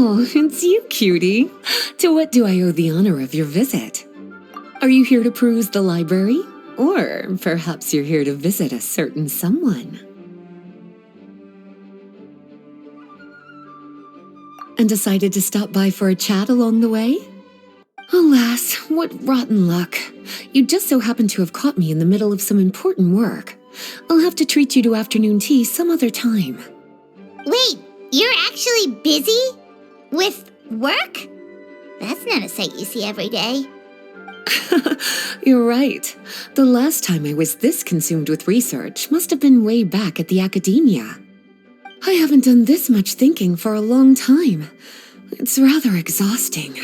Oh, it's you, cutie. To what do I owe the honor of your visit? Are you here to peruse the library? Or perhaps you're here to visit a certain someone? And decided to stop by for a chat along the way? Alas, what rotten luck. You just so happen to have caught me in the middle of some important work. I'll have to treat you to afternoon tea some other time. Wait, you're actually busy? With work? That's not a sight you see every day. You're right. The last time I was this consumed with research must have been way back at the academia. I haven't done this much thinking for a long time. It's rather exhausting.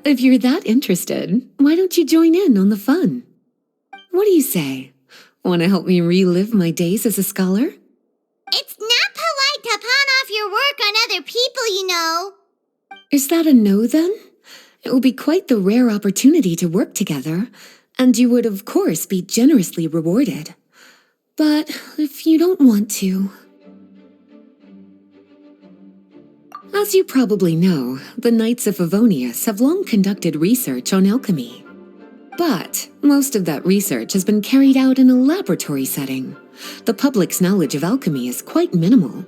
If you're that interested, why don't you join in on the fun? What do you say? Want to help me relive my days as a scholar? It's not polite to pawn off your work on other people, you know. Is that a no, then? It will be quite the rare opportunity to work together, and you would, of course, be generously rewarded. But if you don't want to... As you probably know, the Knights of Favonius have long conducted research on alchemy. But most of that research has been carried out in a laboratory setting. The public's knowledge of alchemy is quite minimal.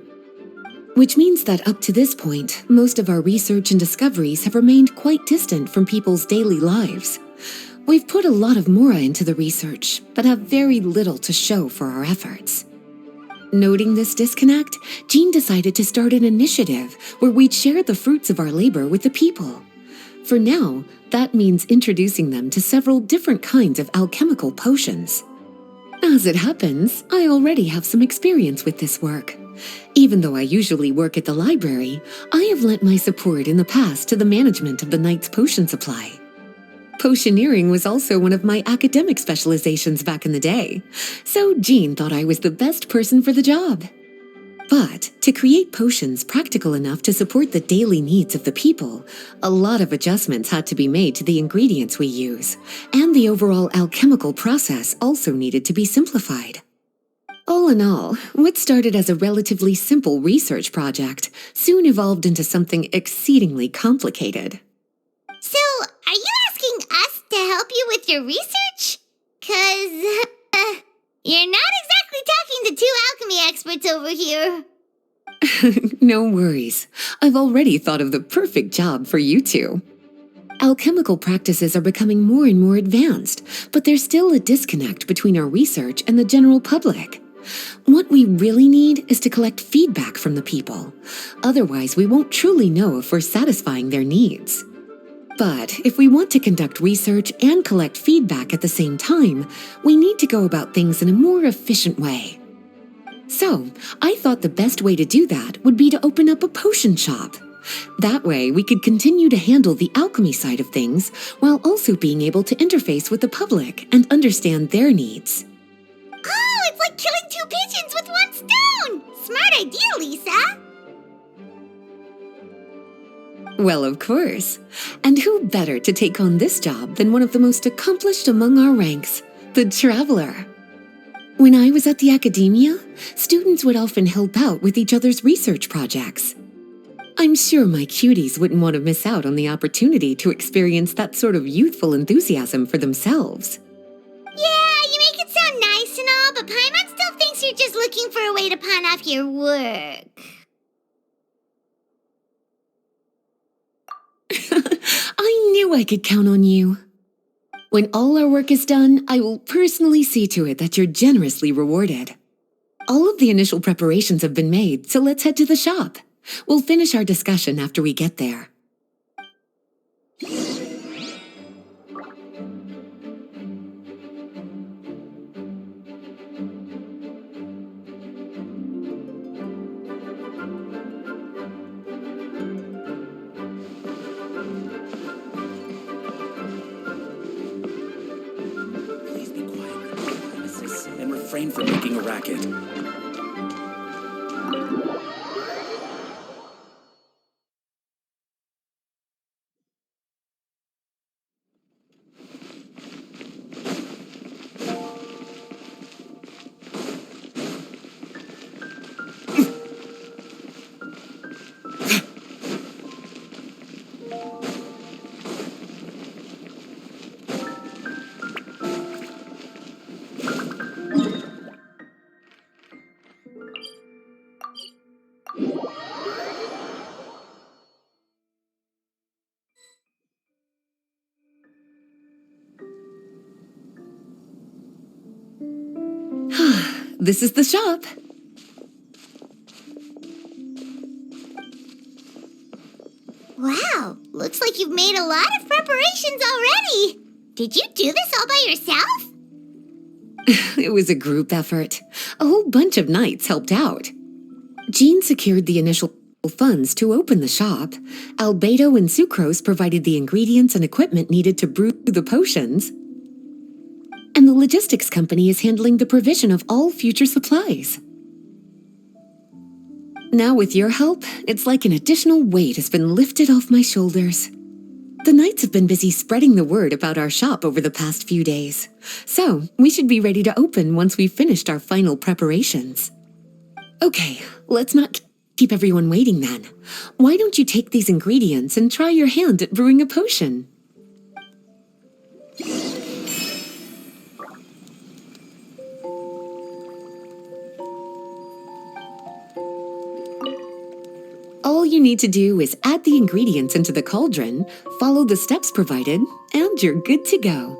Which means that up to this point, most of our research and discoveries have remained quite distant from people's daily lives. We've put a lot of mora into the research, but have very little to show for our efforts. Noting this disconnect, Jean decided to start an initiative where we'd share the fruits of our labor with the people. For now, that means introducing them to several different kinds of alchemical potions. As it happens, I already have some experience with this work. Even though I usually work at the library, I have lent my support in the past to the management of the Knight's potion supply. Potioneering was also one of my academic specializations back in the day, so Jean thought I was the best person for the job. But to create potions practical enough to support the daily needs of the people, a lot of adjustments had to be made to the ingredients we use, and the overall alchemical process also needed to be simplified. All in all, what started as a relatively simple research project soon evolved into something exceedingly complicated. So, are you asking us to help you with your research? 'Cause you're not exactly talking to two alchemy experts over here. No worries. I've already thought of the perfect job for you two. Alchemical practices are becoming more and more advanced, but there's still a disconnect between our research and the general public. What we really need is to collect feedback from the people. Otherwise, we won't truly know if we're satisfying their needs. But if we want to conduct research and collect feedback at the same time, we need to go about things in a more efficient way. So, I thought the best way to do that would be to open up a potion shop. That way, we could continue to handle the alchemy side of things while also being able to interface with the public and understand their needs. Oh, it's like killing two pigeons with one stone! Smart idea, Lisa! Well, of course. And who better to take on this job than one of the most accomplished among our ranks, the Traveler? When I was at the academia, students would often help out with each other's research projects. I'm sure my cuties wouldn't want to miss out on the opportunity to experience that sort of youthful enthusiasm for themselves. Yeah, you make it sound nice and all, but Paimon still thinks you're just looking for a way to pawn off your work. I knew I could count on you. When all our work is done, I will personally see to it that you're generously rewarded. All of the initial preparations have been made, so let's head to the shop. We'll finish our discussion after we get there. Please be quiet and refrain from making a racket. this is the shop. Wow, looks like you've made a lot of preparations already. Did you do this all by yourself? It was a group effort. A whole bunch of knights helped out. Jean secured the initial funds to open the shop. Albedo and Sucrose provided the ingredients and equipment needed to brew the potions. And the logistics company is handling the provision of all future supplies. Now with your help, it's like an additional weight has been lifted off my shoulders. The knights have been busy spreading the word about our shop over the past few days. So, we should be ready to open once we've finished our final preparations. Okay, let's not keep everyone waiting then. Why don't you take these ingredients and try your hand at brewing a potion? All you need to do is add the ingredients into the cauldron, follow the steps provided, and you're good to go.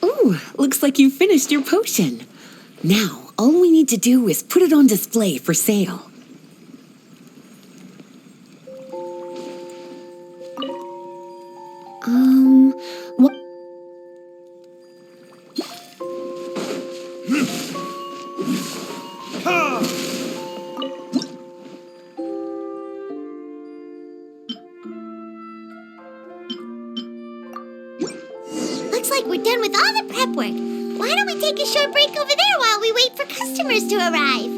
Ooh, looks like you finished your potion. Now, all we need to do is put it on display for sale. What? like we're done with all the prep work. Why don't we take a short break over there while we wait for customers to arrive?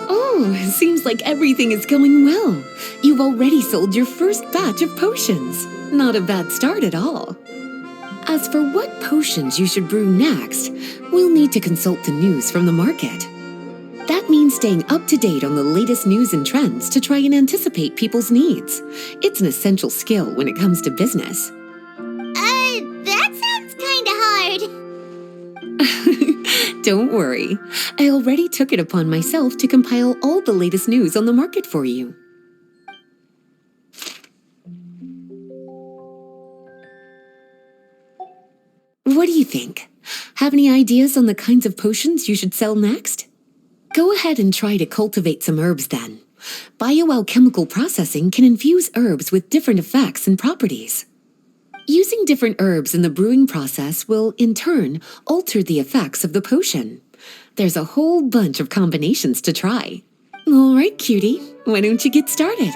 Oh, seems like everything is going well. You've already sold your first batch of potions. Not a bad start at all. As for what potions you should brew next, we'll need to consult the news from the market. That means staying up to date on the latest news and trends to try and anticipate people's needs. It's an essential skill when it comes to business. That sounds kinda hard. Don't worry. I already took it upon myself to compile all the latest news on the market for you. What do you think? Have any ideas on the kinds of potions you should sell next? Go ahead and try to cultivate some herbs then. Bioalchemical processing can infuse herbs with different effects and properties. Using different herbs in the brewing process will, in turn, alter the effects of the potion. There's a whole bunch of combinations to try. All right, cutie, why don't you get started?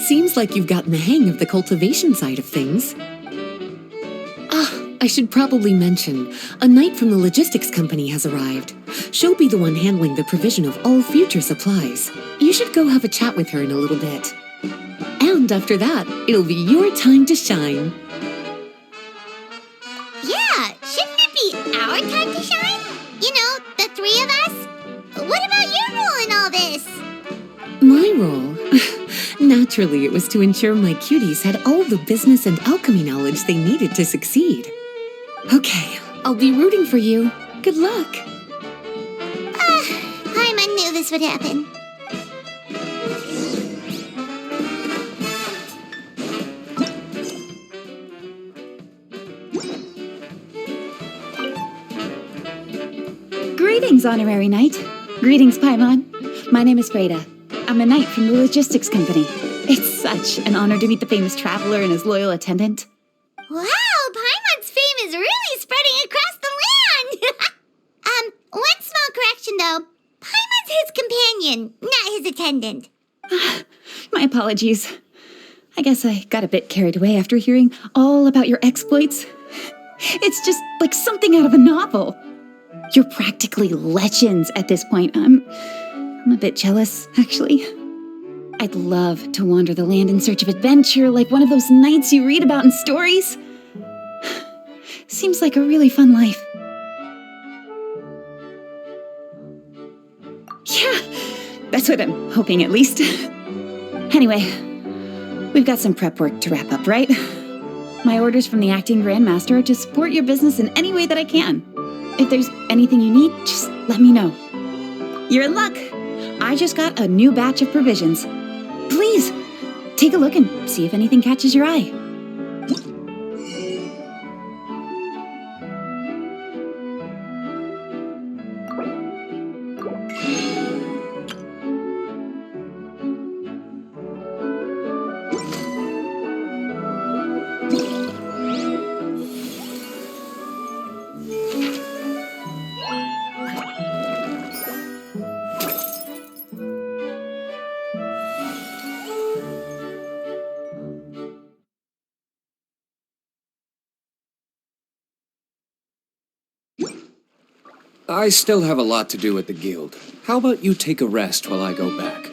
Seems like you've gotten the hang of the cultivation side of things. I should probably mention, a knight from the logistics company has arrived. She'll be the one handling the provision of all future supplies. You should go have a chat with her in a little bit. And after that, it'll be your time to shine. Yeah, shouldn't it be our time to shine? You know, the three of us? What about your role in all this? My role? Naturally, it was to ensure my cuties had all the business and alchemy knowledge they needed to succeed. Okay, I'll be rooting for you. Good luck. Paimon knew this would happen. Greetings, Honorary Knight. Greetings, Paimon. My name is Freda. I'm a knight from the logistics company. It's such an honor to meet the famous traveler and his loyal attendant. Wow, Paimon's fame is really spreading across the land! One small correction though. Paimon's his companion, not his attendant. My apologies. I guess I got a bit carried away after hearing all about your exploits. It's just like something out of a novel. You're practically legends at this point. I'm a bit jealous, actually. I'd love to wander the land in search of adventure like one of those knights you read about in stories. Seems like a really fun life. Yeah, that's what I'm hoping at least. Anyway, we've got some prep work to wrap up, right? My orders from the acting grandmaster are to support your business in any way that I can. If there's anything you need, just let me know. You're in luck. I just got a new batch of provisions. Please, take a look and see if anything catches your eye. I still have a lot to do at the guild. How about you take a rest while I go back?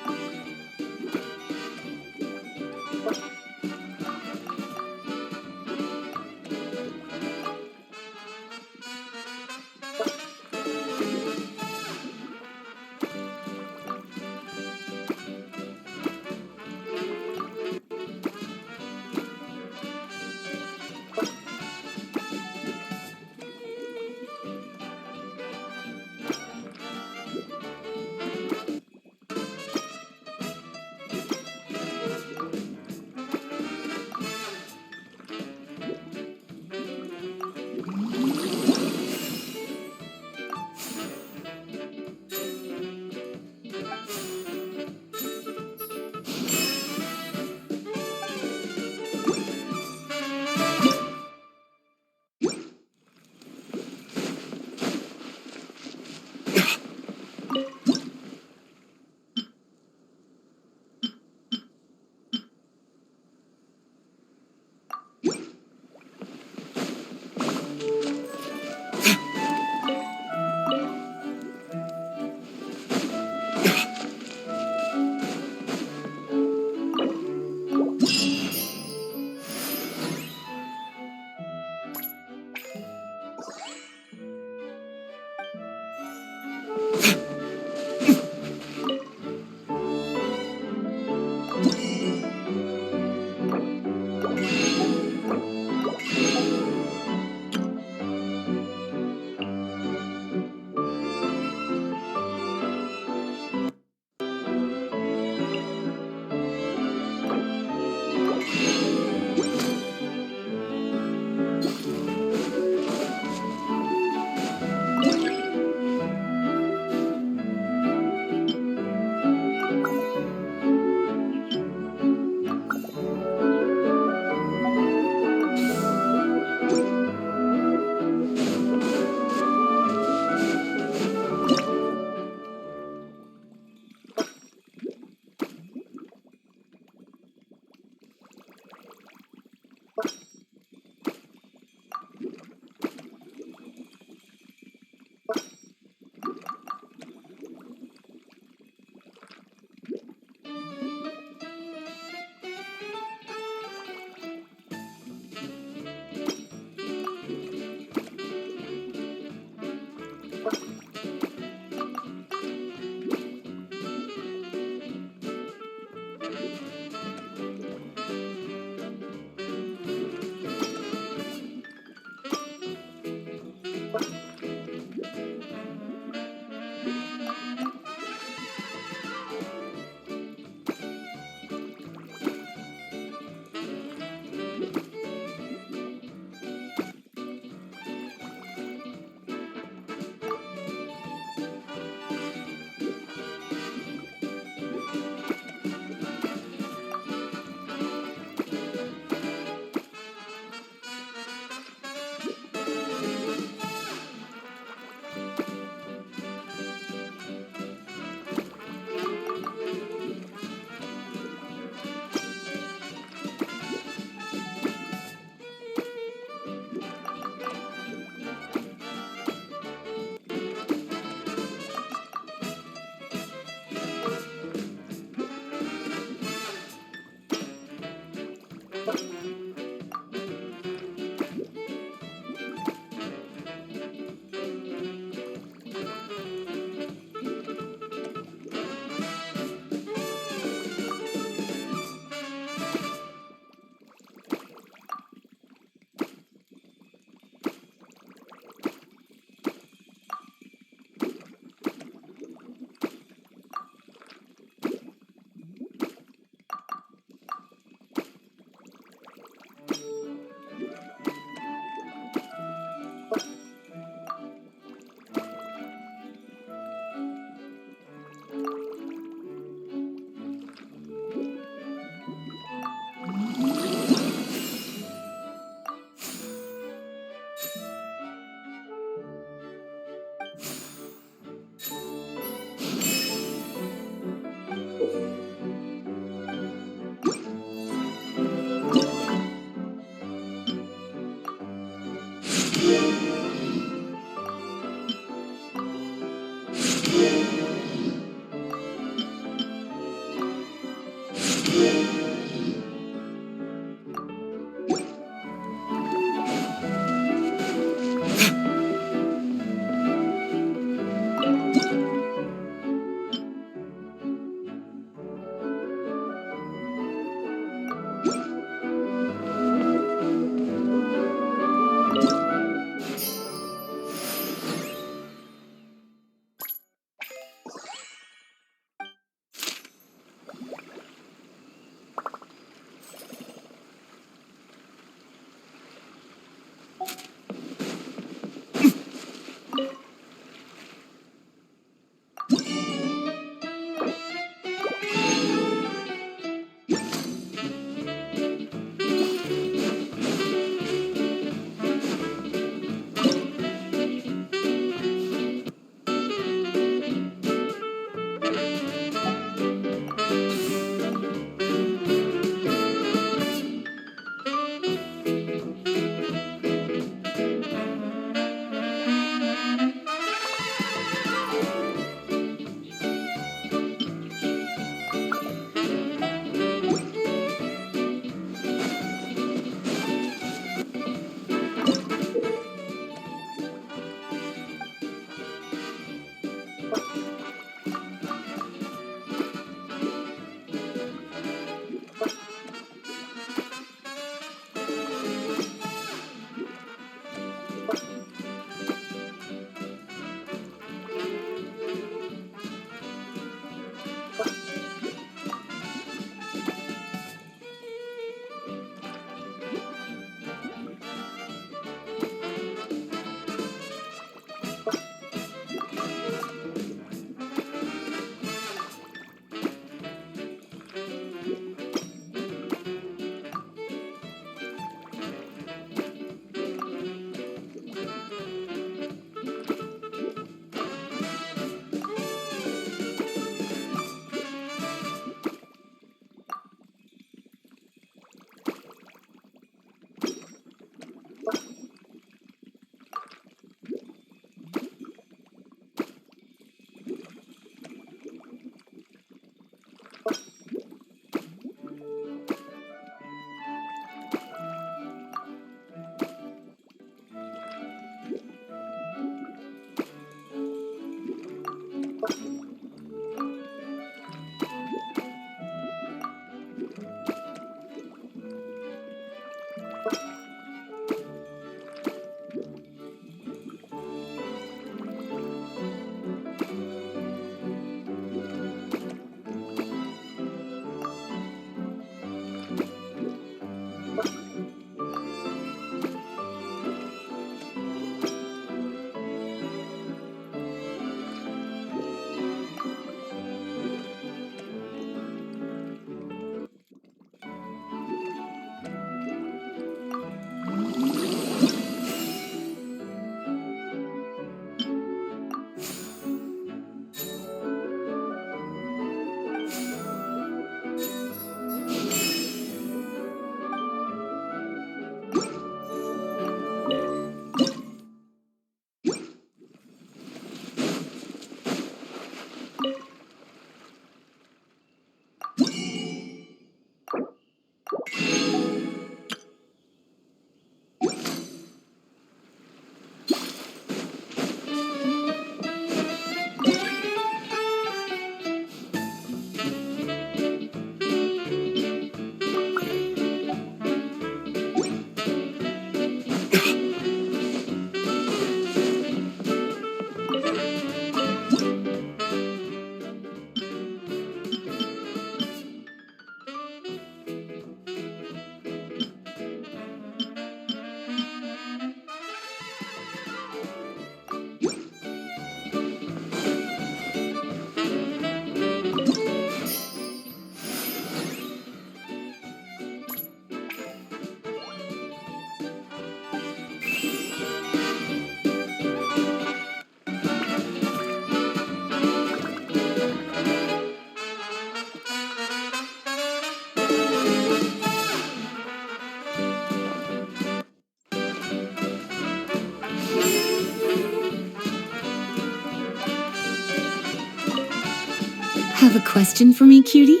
Have a question for me, cutie?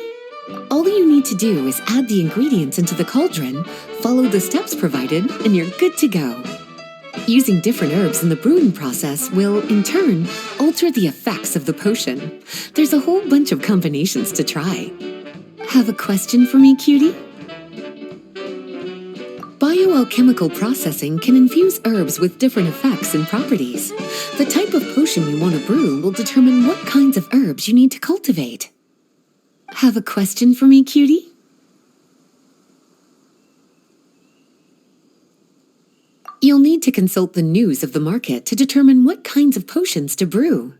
All you need to do is add the ingredients into the cauldron, follow the steps provided, and you're good to go. Using different herbs in the brewing process will, in turn, alter the effects of the potion. There's a whole bunch of combinations to try. Have a question for me, cutie? Bioalchemical processing can infuse herbs with different effects and properties. The type of potion you want to brew will determine what kinds of herbs you need to cultivate. Have a question for me, cutie? You'll need to consult the news of the market to determine what kinds of potions to brew.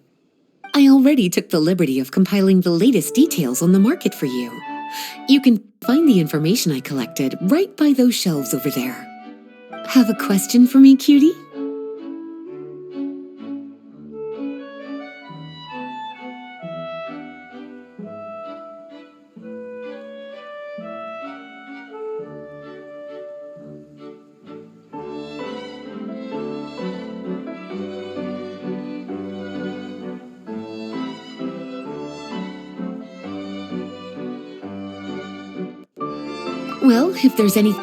I already took the liberty of compiling the latest details on the market for you. You can find the information I collected right by those shelves over there. Have a question for me, cutie? Well, if there's any...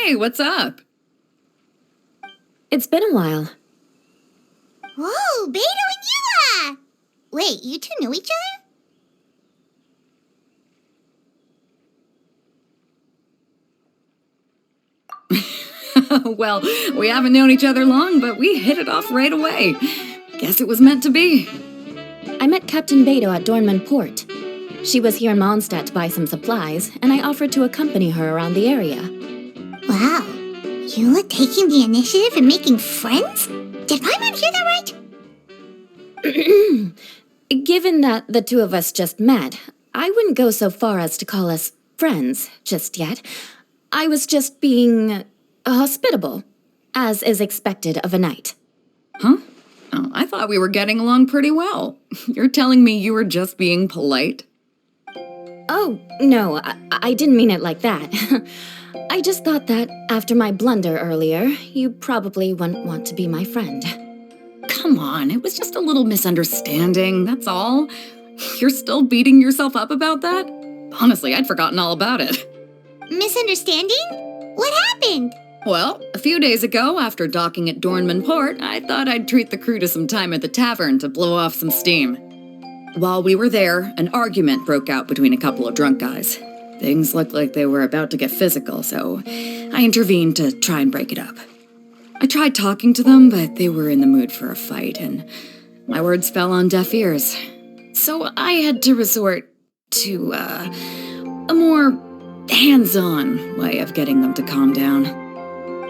Hey, what's up? It's been a while. Whoa, Beto and Eula! Wait, you two know each other? Well, we haven't known each other long, but we hit it off right away. Guess it was meant to be. I met Captain Beto at Dornman Port. She was here in Mondstadt to buy some supplies, and I offered to accompany her around the area. Wow. Eula taking the initiative and making friends? Did Paimon hear that right? Given that the two of us just met, I wouldn't go so far as to call us friends just yet. I was just being hospitable, as is expected of a knight. Huh? Oh, I thought we were getting along pretty well. You're telling me you were just being polite? Oh, no, I didn't mean it like that. I just thought that after my blunder earlier, you probably wouldn't want to be my friend. Come on, it was just a little misunderstanding, that's all. You're still beating yourself up about that? Honestly, I'd forgotten all about it. Misunderstanding? What happened? Well, a few days ago, after docking at Dornman Port, I thought I'd treat the crew to some time at the tavern to blow off some steam. While we were there, an argument broke out between a couple of drunk guys. Things looked like they were about to get physical, so I intervened to try and break it up. I tried talking to them, but they were in the mood for a fight, and my words fell on deaf ears. So I had to resort to, a more hands-on way of getting them to calm down.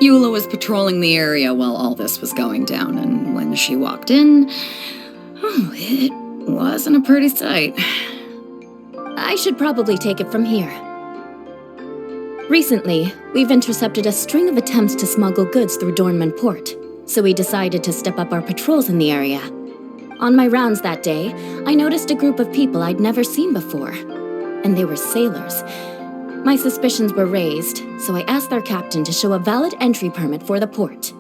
Eula was patrolling the area while all this was going down, and when she walked in, it wasn't a pretty sight. I should probably take it from here. Recently, we've intercepted a string of attempts to smuggle goods through Dornman Port, so we decided to step up our patrols in the area. On my rounds that day, I noticed a group of people I'd never seen before, and they were sailors. My suspicions were raised, so I asked their captain to show a valid entry permit for the port.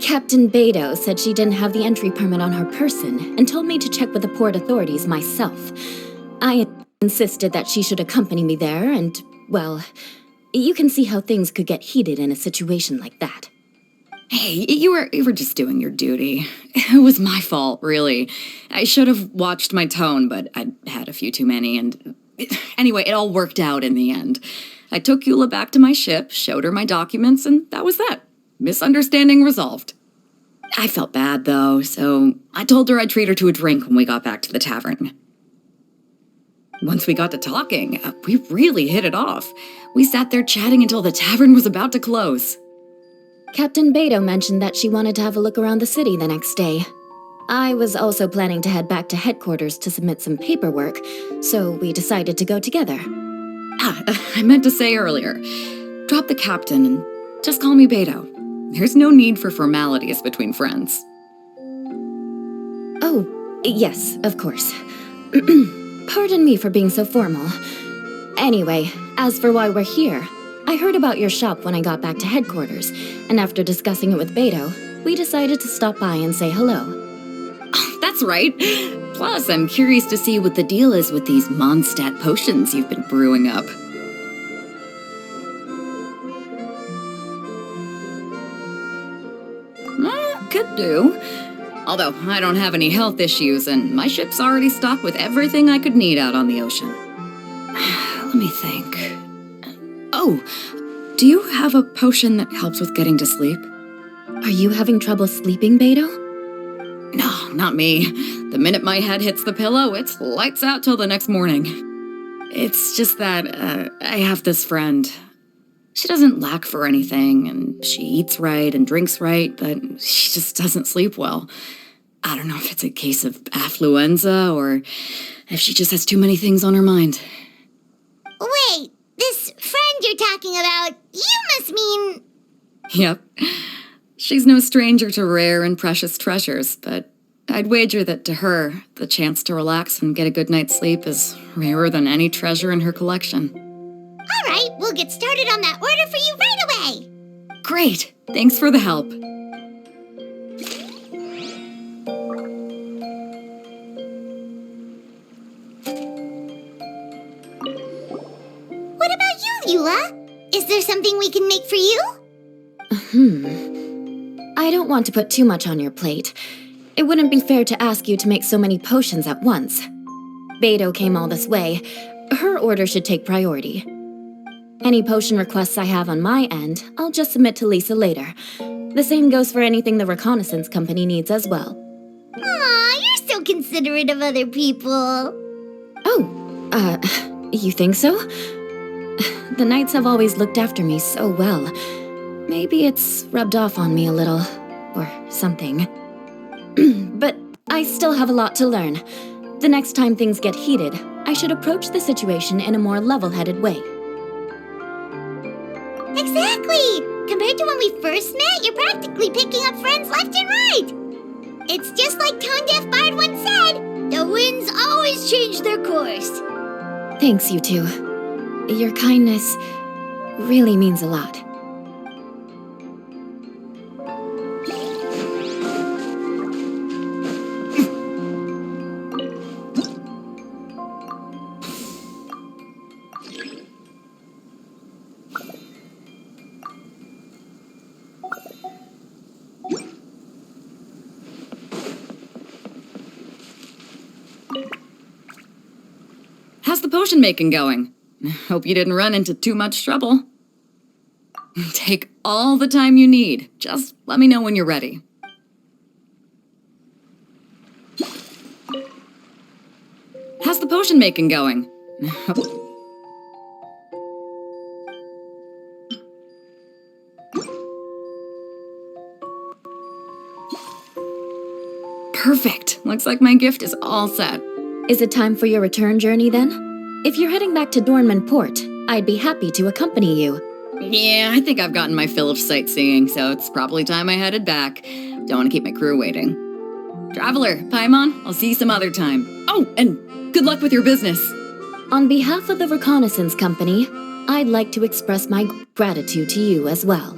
Captain Beto said she didn't have the entry permit on her person and told me to check with the port authorities myself. I insisted that she should accompany me there, and, well, you can see how things could get heated in a situation like that. Hey, you were just doing your duty. It was my fault, really. I should have watched my tone, but I'd had a few too many, and anyway, it all worked out in the end. I took Eula back to my ship, showed her my documents, and that was that. Misunderstanding resolved. I felt bad, though, so I told her I'd treat her to a drink when we got back to the tavern. Once we got to talking, we really hit it off. We sat there chatting until the tavern was about to close. Captain Beto mentioned that she wanted to have a look around the city the next day. I was also planning to head back to headquarters to submit some paperwork, so we decided to go together. I meant to say earlier, drop the captain and just call me Beto. There's no need for formalities between friends. Oh, yes, of course. Pardon me for being so formal. Anyway, as for why we're here, I heard about your shop when I got back to headquarters, and after discussing it with Beto, we decided to stop by and say hello. Oh, that's right. Plus, I'm curious to see what the deal is with these Mondstadt potions you've been brewing up. Could do. Although, I don't have any health issues, and my ship's already stocked with everything I could need out on the ocean. Let me think. Oh, do you have a potion that helps with getting to sleep? Are you having trouble sleeping, Beto? No, not me. The minute my head hits the pillow, it's lights out till the next morning. It's just that, I have this friend. She doesn't lack for anything, and she eats right and drinks right, but she just doesn't sleep well. I don't know if it's a case of affluenza or if she just has too many things on her mind. Wait, this friend you're talking about, you must mean... Yep. She's no stranger to rare and precious treasures, but I'd wager that to her, the chance to relax and get a good night's sleep is rarer than any treasure in her collection. All right, we'll get started on that order for you right away. Great! Thanks for the help. What about you, Eula? Is there something we can make for you? I don't want to put too much on your plate. It wouldn't be fair to ask you to make so many potions at once. Beto came all this way. Her order should take priority. Any potion requests I have on my end, I'll just submit to Lisa later. The same goes for anything the reconnaissance company needs as well. Aw, you're so considerate of other people. Oh, you think so? The Knights have always looked after me so well. Maybe it's rubbed off on me a little, or something. But I still have a lot to learn. The next time things get heated, I should approach the situation in a more level-headed way. Exactly! Compared to when we first met, you're practically picking up friends left and right. It's just like Tone Deaf Bard once said, the winds always change their course. Thanks, you two. Your kindness really means a lot. How's the potion making going? Hope you didn't run into too much trouble. Take all the time you need. Just let me know when you're ready. How's the potion making going? Perfect. Looks like my gift is all set. Is it time for your return journey then? If you're heading back to Dornman Port, I'd be happy to accompany you. Yeah, I think I've gotten my fill of sightseeing, so it's probably time I headed back. Don't want to keep my crew waiting. Traveler, Paimon, I'll see you some other time. Oh, and good luck with your business. On behalf of the Reconnaissance Company, I'd like to express my gratitude to you as well.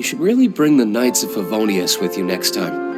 You should really bring the Knights of Favonius with you next time.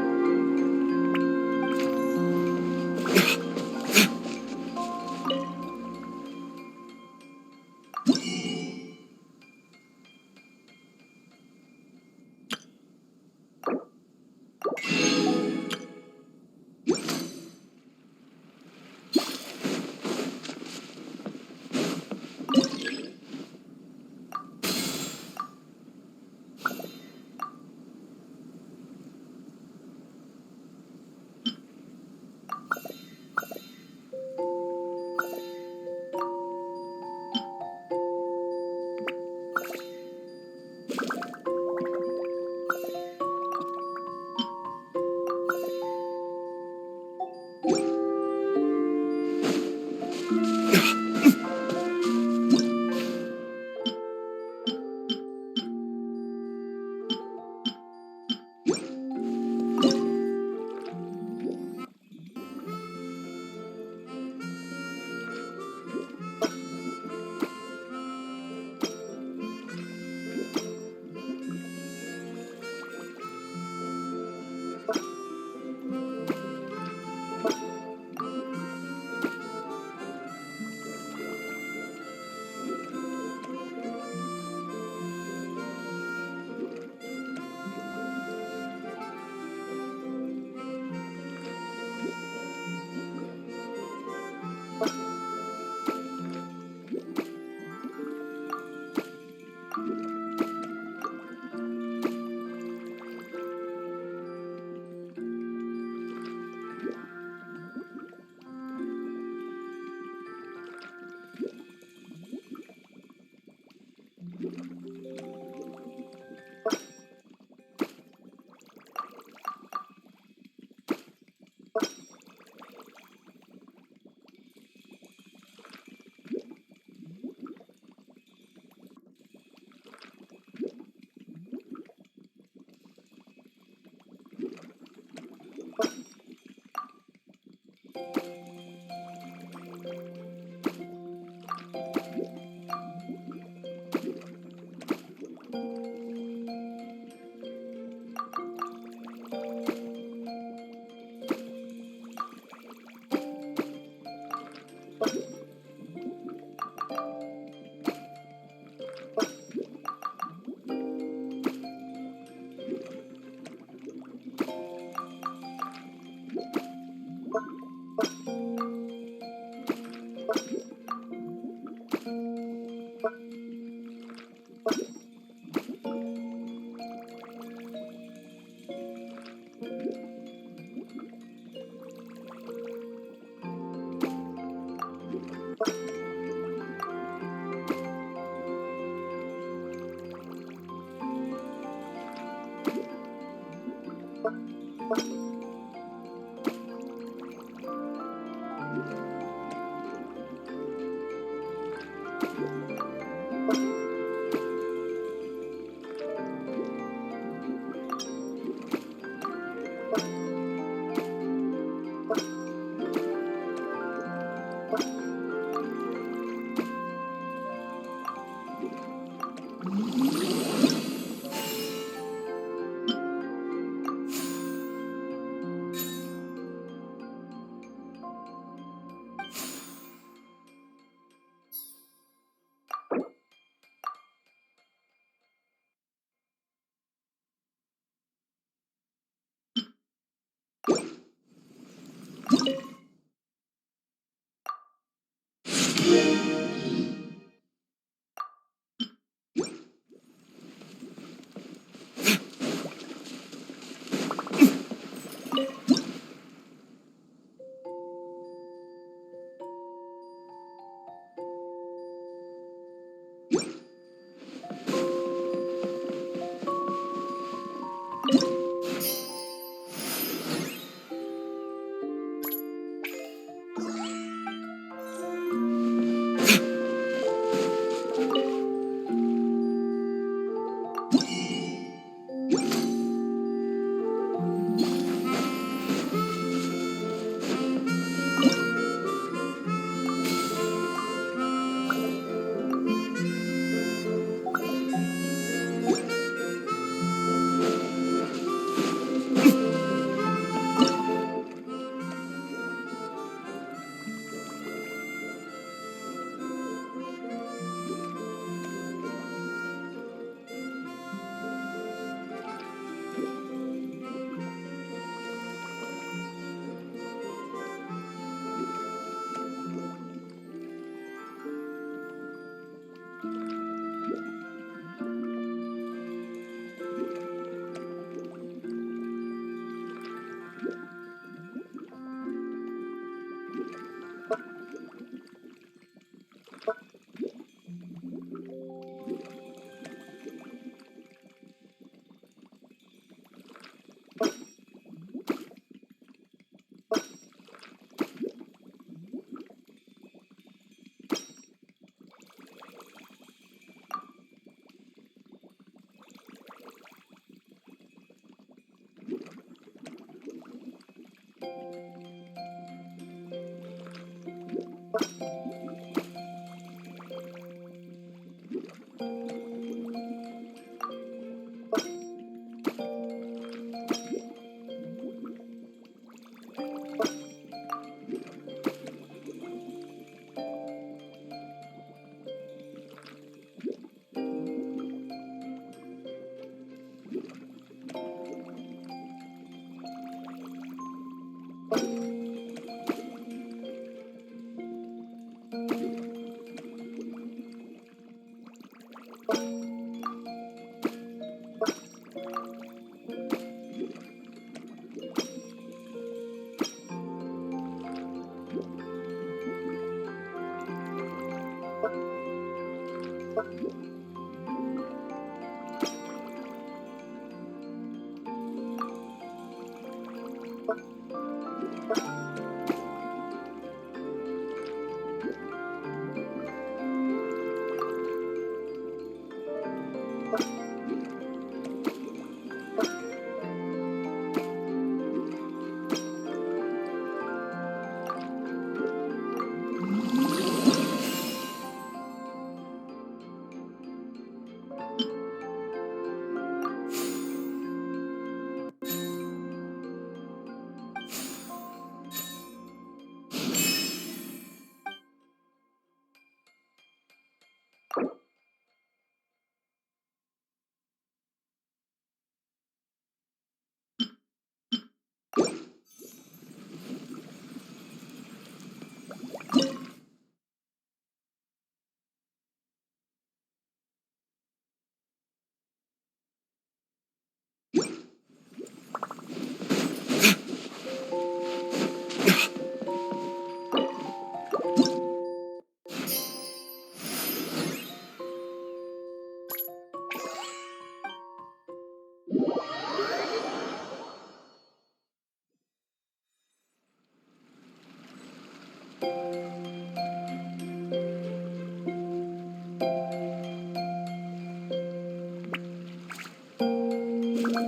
We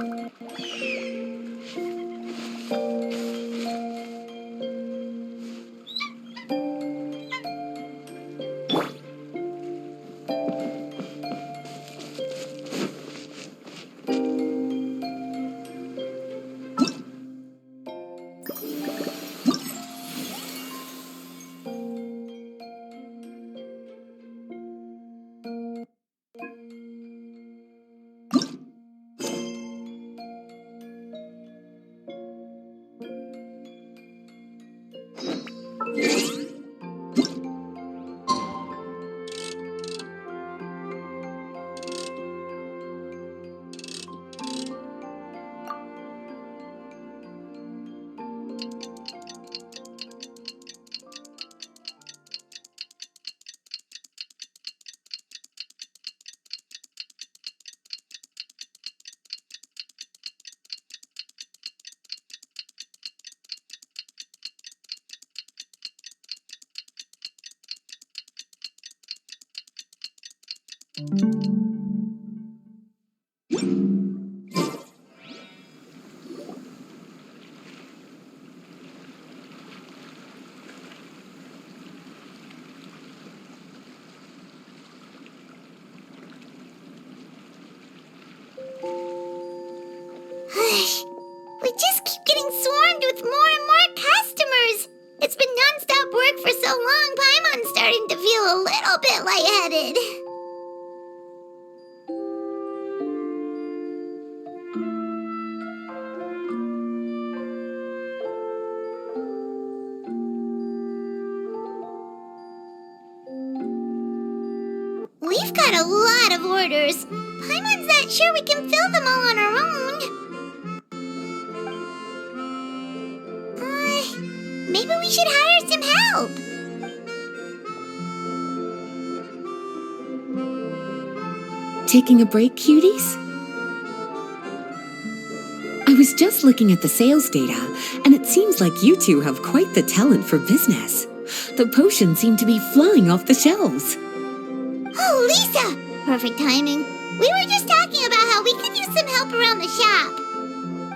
just keep getting swarmed with more and more customers. It's been non-stop work for so long, Paimon's starting to feel a little bit lightheaded. We've got a lot of orders. Paimon's not sure we can fill them all on our own. Maybe we should hire some help. Taking a break, cuties? I was just looking at the sales data, and it seems like you two have quite the talent for business. The potions seem to be flying off the shelves. Oh, Lisa! Perfect timing. We were just talking about how we could use some help around the shop.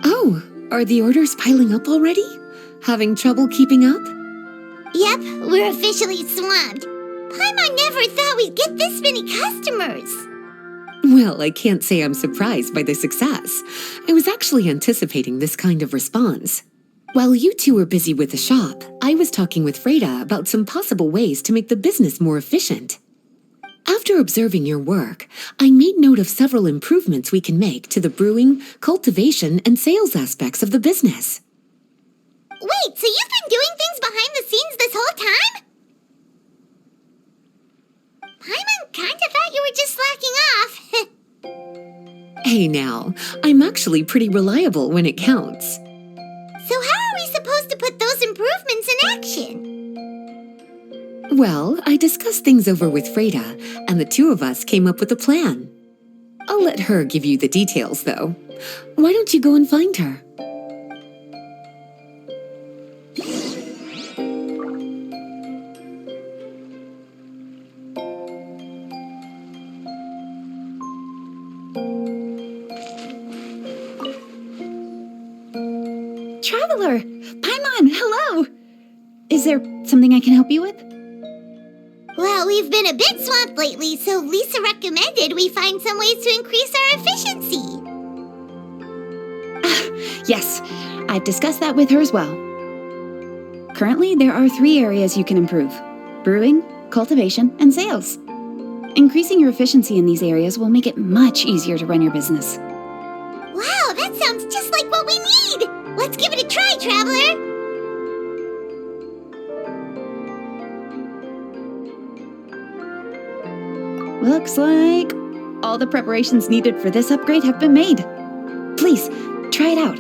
Oh, are the orders piling up already? Having trouble keeping up? Yep, we're officially swamped. Paimon never thought we'd get this many customers. Well, I can't say I'm surprised by the success. I was actually anticipating this kind of response. While you two were busy with the shop, I was talking with Freda about some possible ways to make the business more efficient. After observing your work, I made note of several improvements we can make to the brewing, cultivation, and sales aspects of the business. Wait, so you've been doing things behind the scenes this whole time? Paimon kinda thought you were just slacking off. Hey now, I'm actually pretty reliable when it counts. So how are we supposed to put those improvements in action? Well, I discussed things over with Freda, and the two of us came up with a plan. I'll let her give you the details, though. Why don't you go and find her? Traveler! Paimon, hello! Is there something I can help you with? Well, we've been a bit swamped lately, so Lisa recommended we find some ways to increase our efficiency. Yes, I've discussed that with her as well. Currently, there are 3 areas you can improve: brewing, cultivation, and sales. Increasing your efficiency in these areas will make it much easier to run your business. Wow, that sounds just like what we need! Let's give it a try, Traveler! Looks like all the preparations needed for this upgrade have been made. Please, try it out.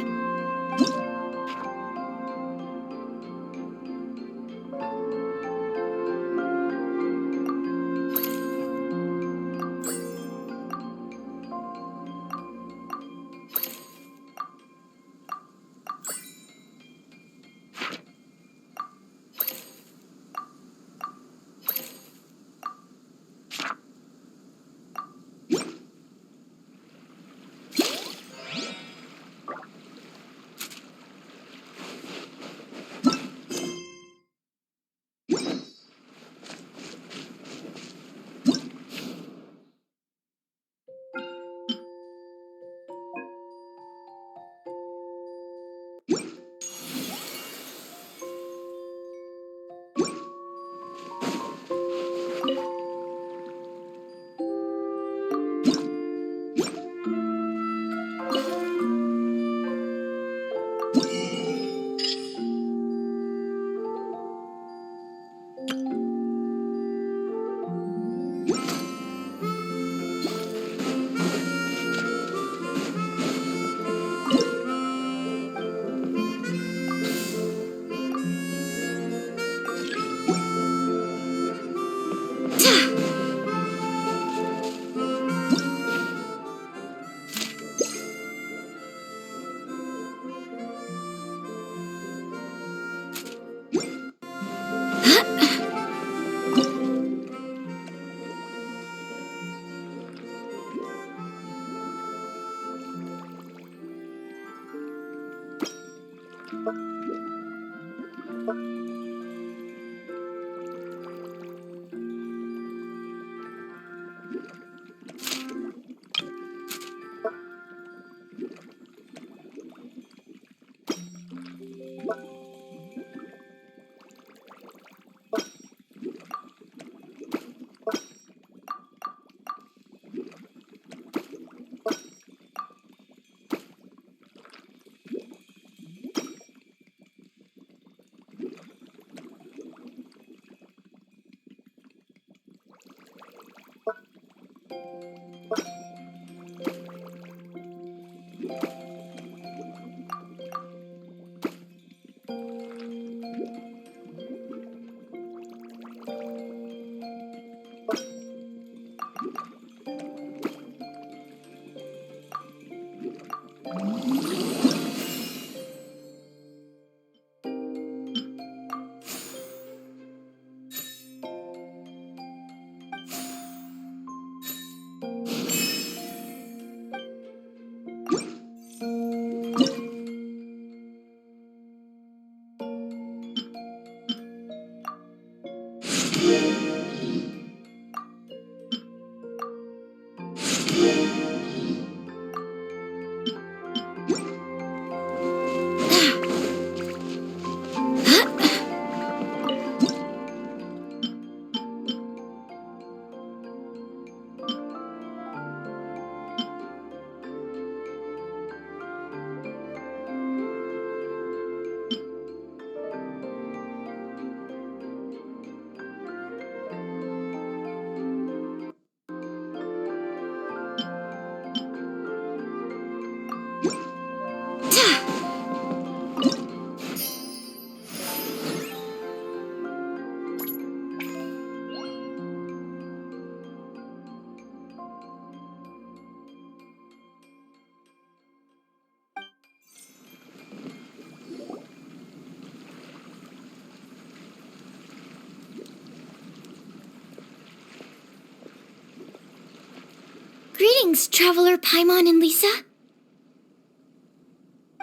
Greetings, Traveler Paimon and Lisa.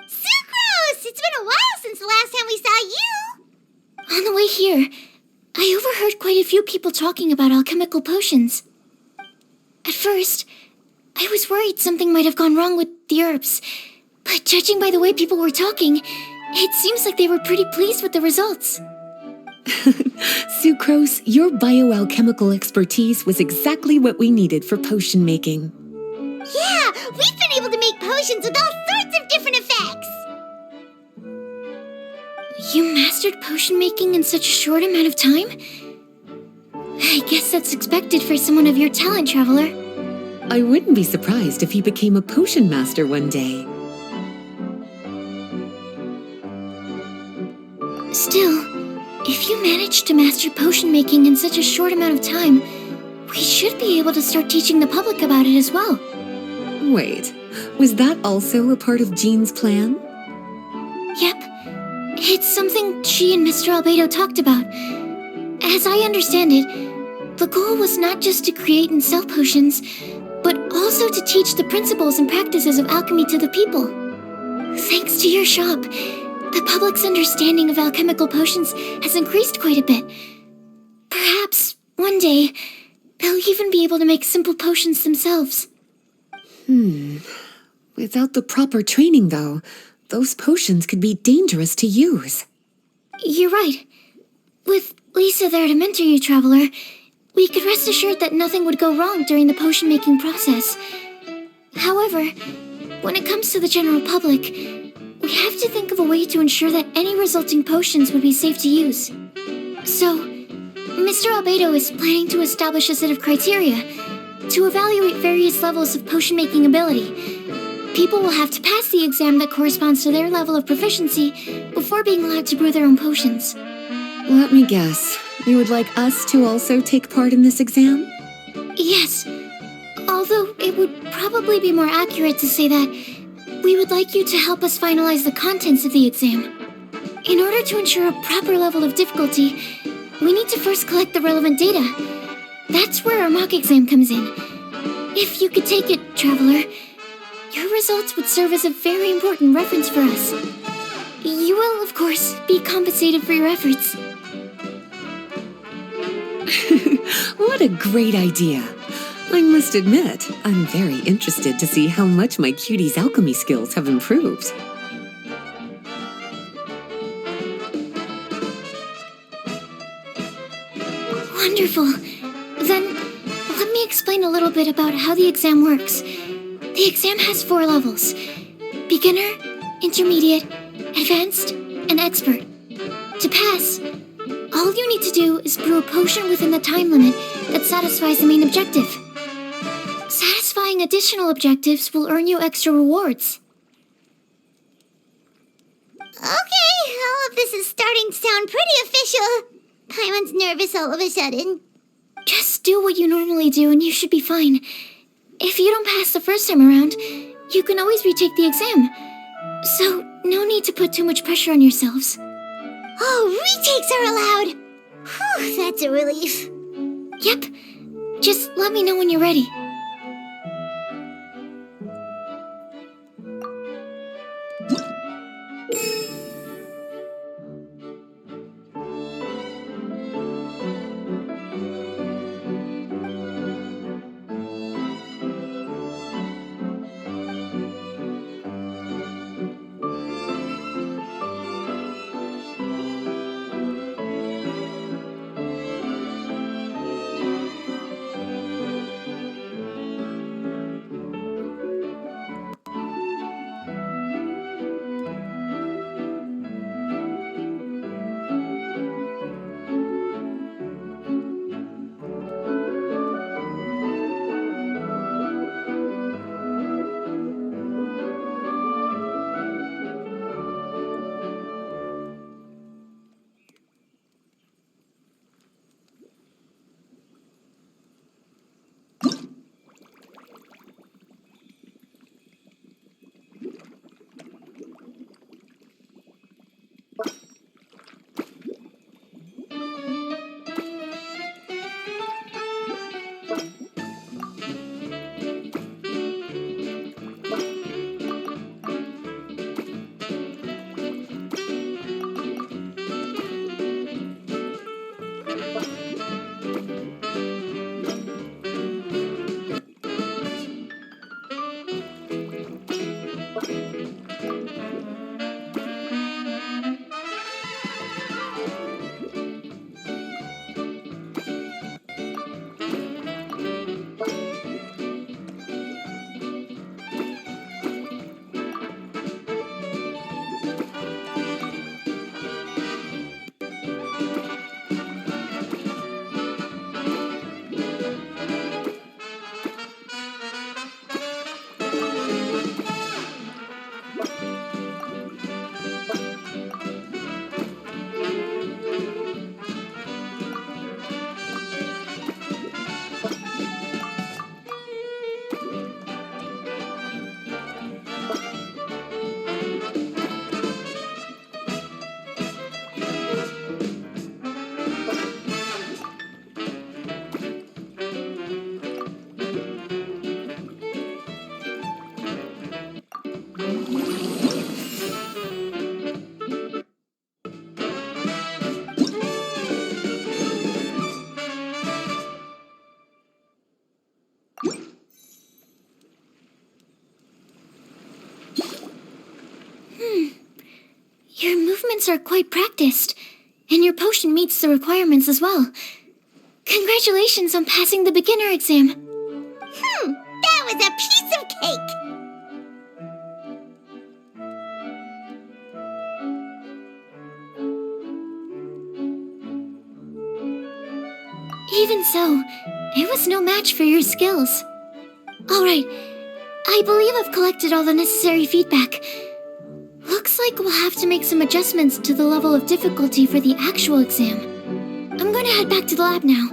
Sucrose! It's been a while since the last time we saw you! On the way here, I overheard quite a few people talking about alchemical potions. At first, I was worried something might have gone wrong with the herbs, but judging by the way people were talking, it seems like they were pretty pleased with the results. Sucrose, your bioalchemical expertise was exactly what we needed for potion making. Yeah, we've been able to make potions with all sorts of different effects! You mastered potion making in such a short amount of time? I guess that's expected for someone of your talent, Traveler. I wouldn't be surprised if he became a potion master one day. Still, if you managed to master potion making in such a short amount of time, we should be able to start teaching the public about it as well. Wait, was that also a part of Jean's plan? Yep. It's something she and Mr. Albedo talked about. As I understand it, the goal was not just to create and sell potions, but also to teach the principles and practices of alchemy to the people. Thanks to your shop, the public's understanding of alchemical potions has increased quite a bit. Perhaps, one day, they'll even be able to make simple potions themselves. Without the proper training, though, those potions could be dangerous to use. You're right. With Lisa there to mentor you, Traveler, we could rest assured that nothing would go wrong during the potion-making process. However, when it comes to the general public, we have to think of a way to ensure that any resulting potions would be safe to use. So, Mr. Albedo is planning to establish a set of criteria to evaluate various levels of potion-making ability. People will have to pass the exam that corresponds to their level of proficiency before being allowed to brew their own potions. Let me guess, you would like us to also take part in this exam? Yes, although it would probably be more accurate to say that we would like you to help us finalize the contents of the exam. In order to ensure a proper level of difficulty, we need to first collect the relevant data. That's where our mock exam comes in. If you could take it, Traveler, your results would serve as a very important reference for us. You will, of course, be compensated for your efforts. What a great idea. I must admit, I'm very interested to see how much my cutie's alchemy skills have improved. Wonderful. Then, let me explain a little bit about how the exam works. The exam has 4 levels: beginner, intermediate, advanced, and expert. To pass, all you need to do is brew a potion within the time limit that satisfies the main objective. Satisfying additional objectives will earn you extra rewards. Okay, all of this is starting to sound pretty official. Paimon's nervous all of a sudden. Just do what you normally do and you should be fine. If you don't pass the first time around, you can always retake the exam. So, no need to put too much pressure on yourselves. Oh, retakes are allowed! Whew, that's a relief. Yep. Just let me know when you're ready. Your movements are quite practiced, and your potion meets the requirements as well. Congratulations on passing the beginner exam. That was a piece of cake! Even so, it was no match for your skills. Alright, I believe I've collected all the necessary feedback. Looks like we'll have to make some adjustments to the level of difficulty for the actual exam. I'm going to head back to the lab now.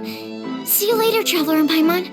See you later, Traveler and Paimon.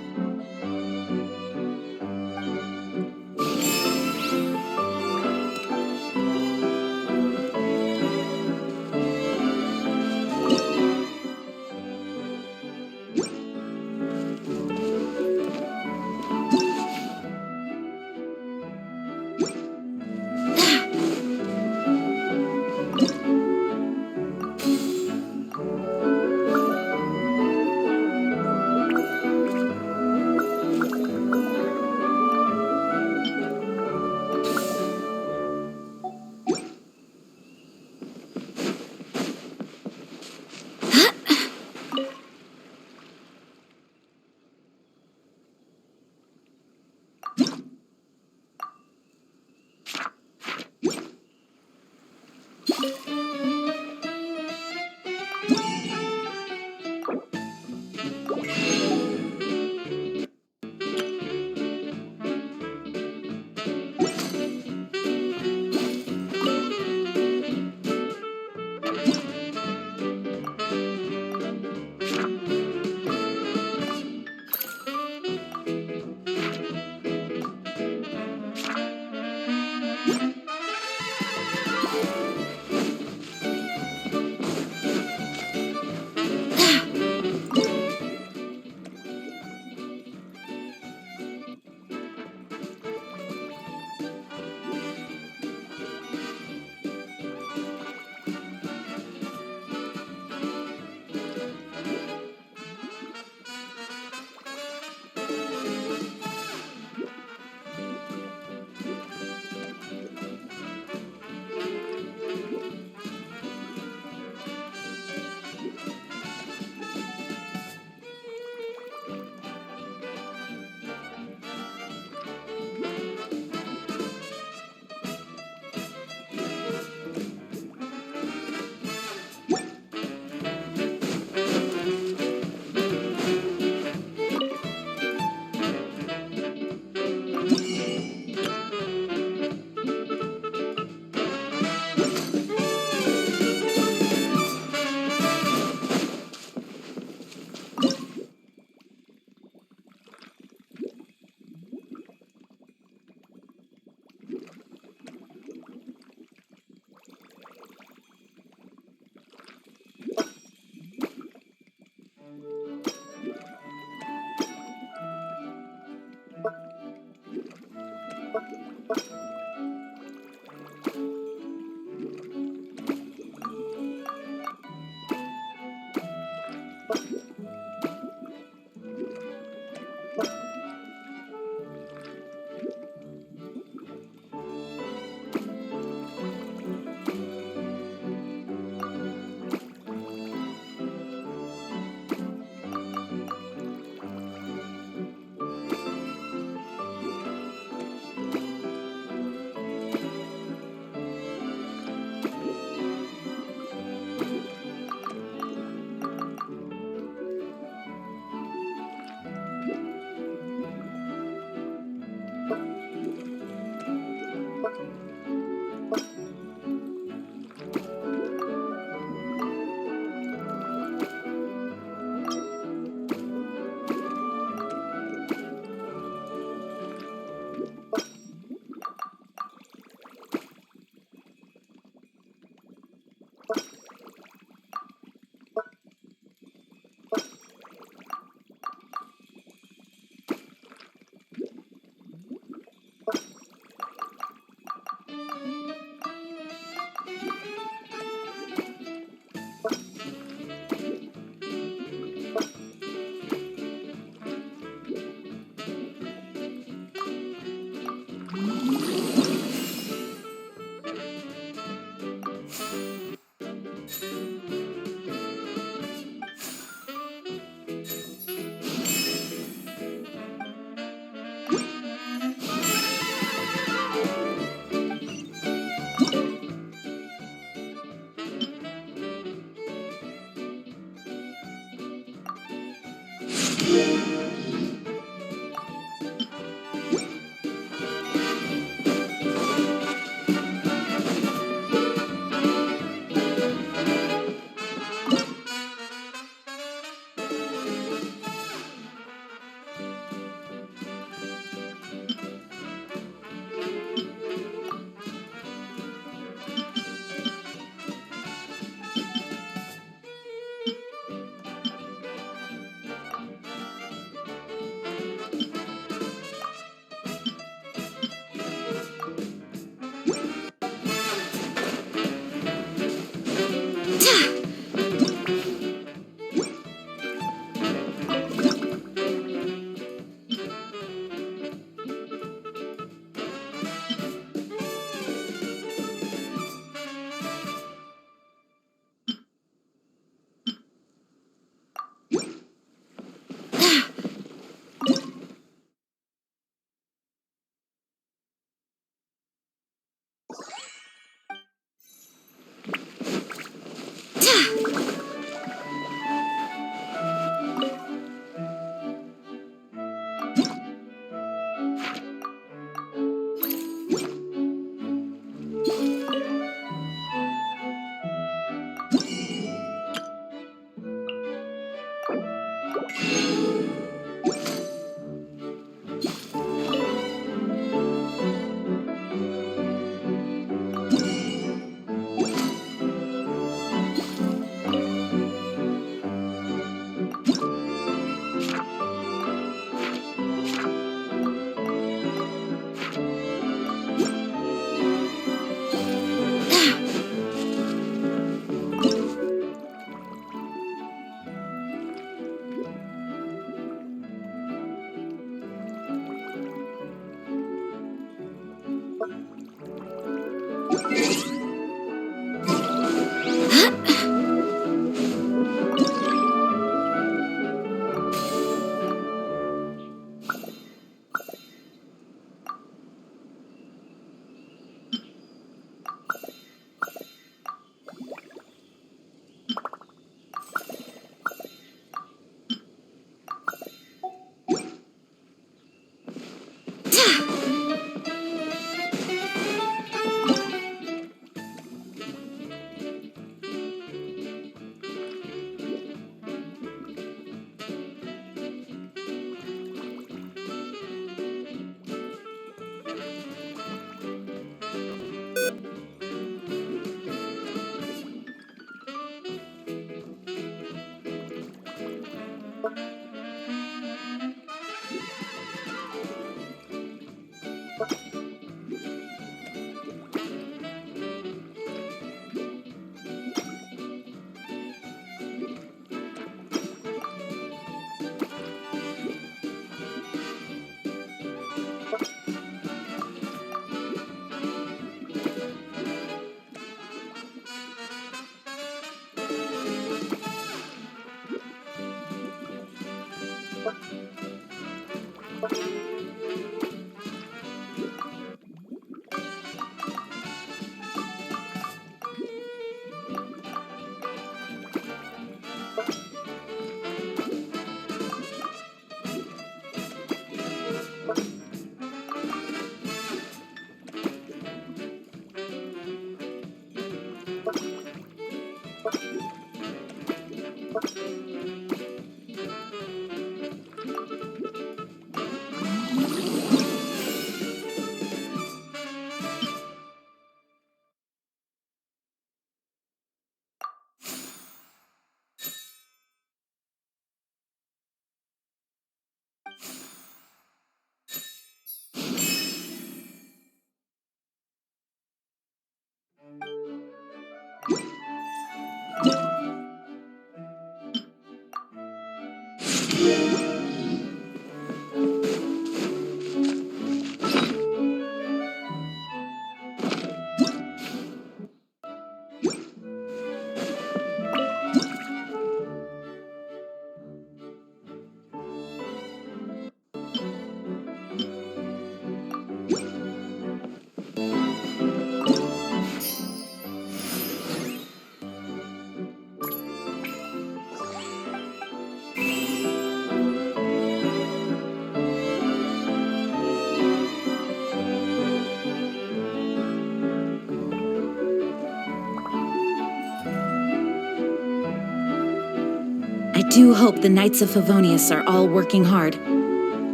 I do hope the Knights of Favonius are all working hard.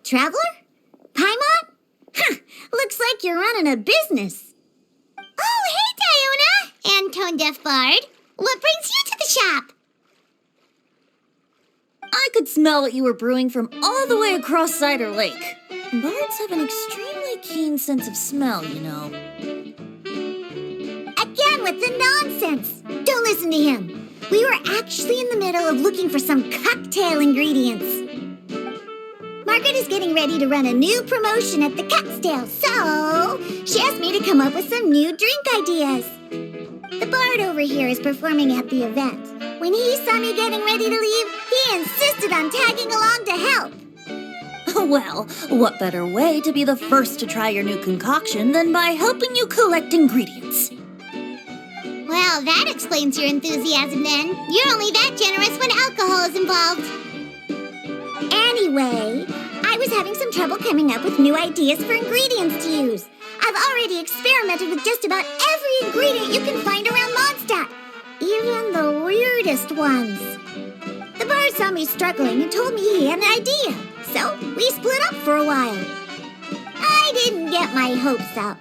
Traveler? Paimon? Huh, looks like you're running a business. Oh, hey, Diona! And Tone Deaf Bard. What brings you to the shop? I could smell what you were brewing from all the way across Cider Lake. Bards have an extremely keen sense of smell, you know. Again with the nonsense. Don't listen to him. We were actually in the middle of looking for some cocktail ingredients. Margaret is getting ready to run a new promotion at the Cocktail, so she asked me to come up with some new drink ideas. The bard over here is performing at the event. When he saw me getting ready to leave, he insisted on tagging along to help. Well, what better way to be the first to try your new concoction than by helping you collect ingredients? Well, that explains your enthusiasm then. You're only that generous when alcohol is involved. Anyway, I was having some trouble coming up with new ideas for ingredients to use. I've already experimented with just about every ingredient you can find around Mondstadt, even the weirdest ones. The bar saw me struggling and told me he had an idea, so we split up for a while. I didn't get my hopes up,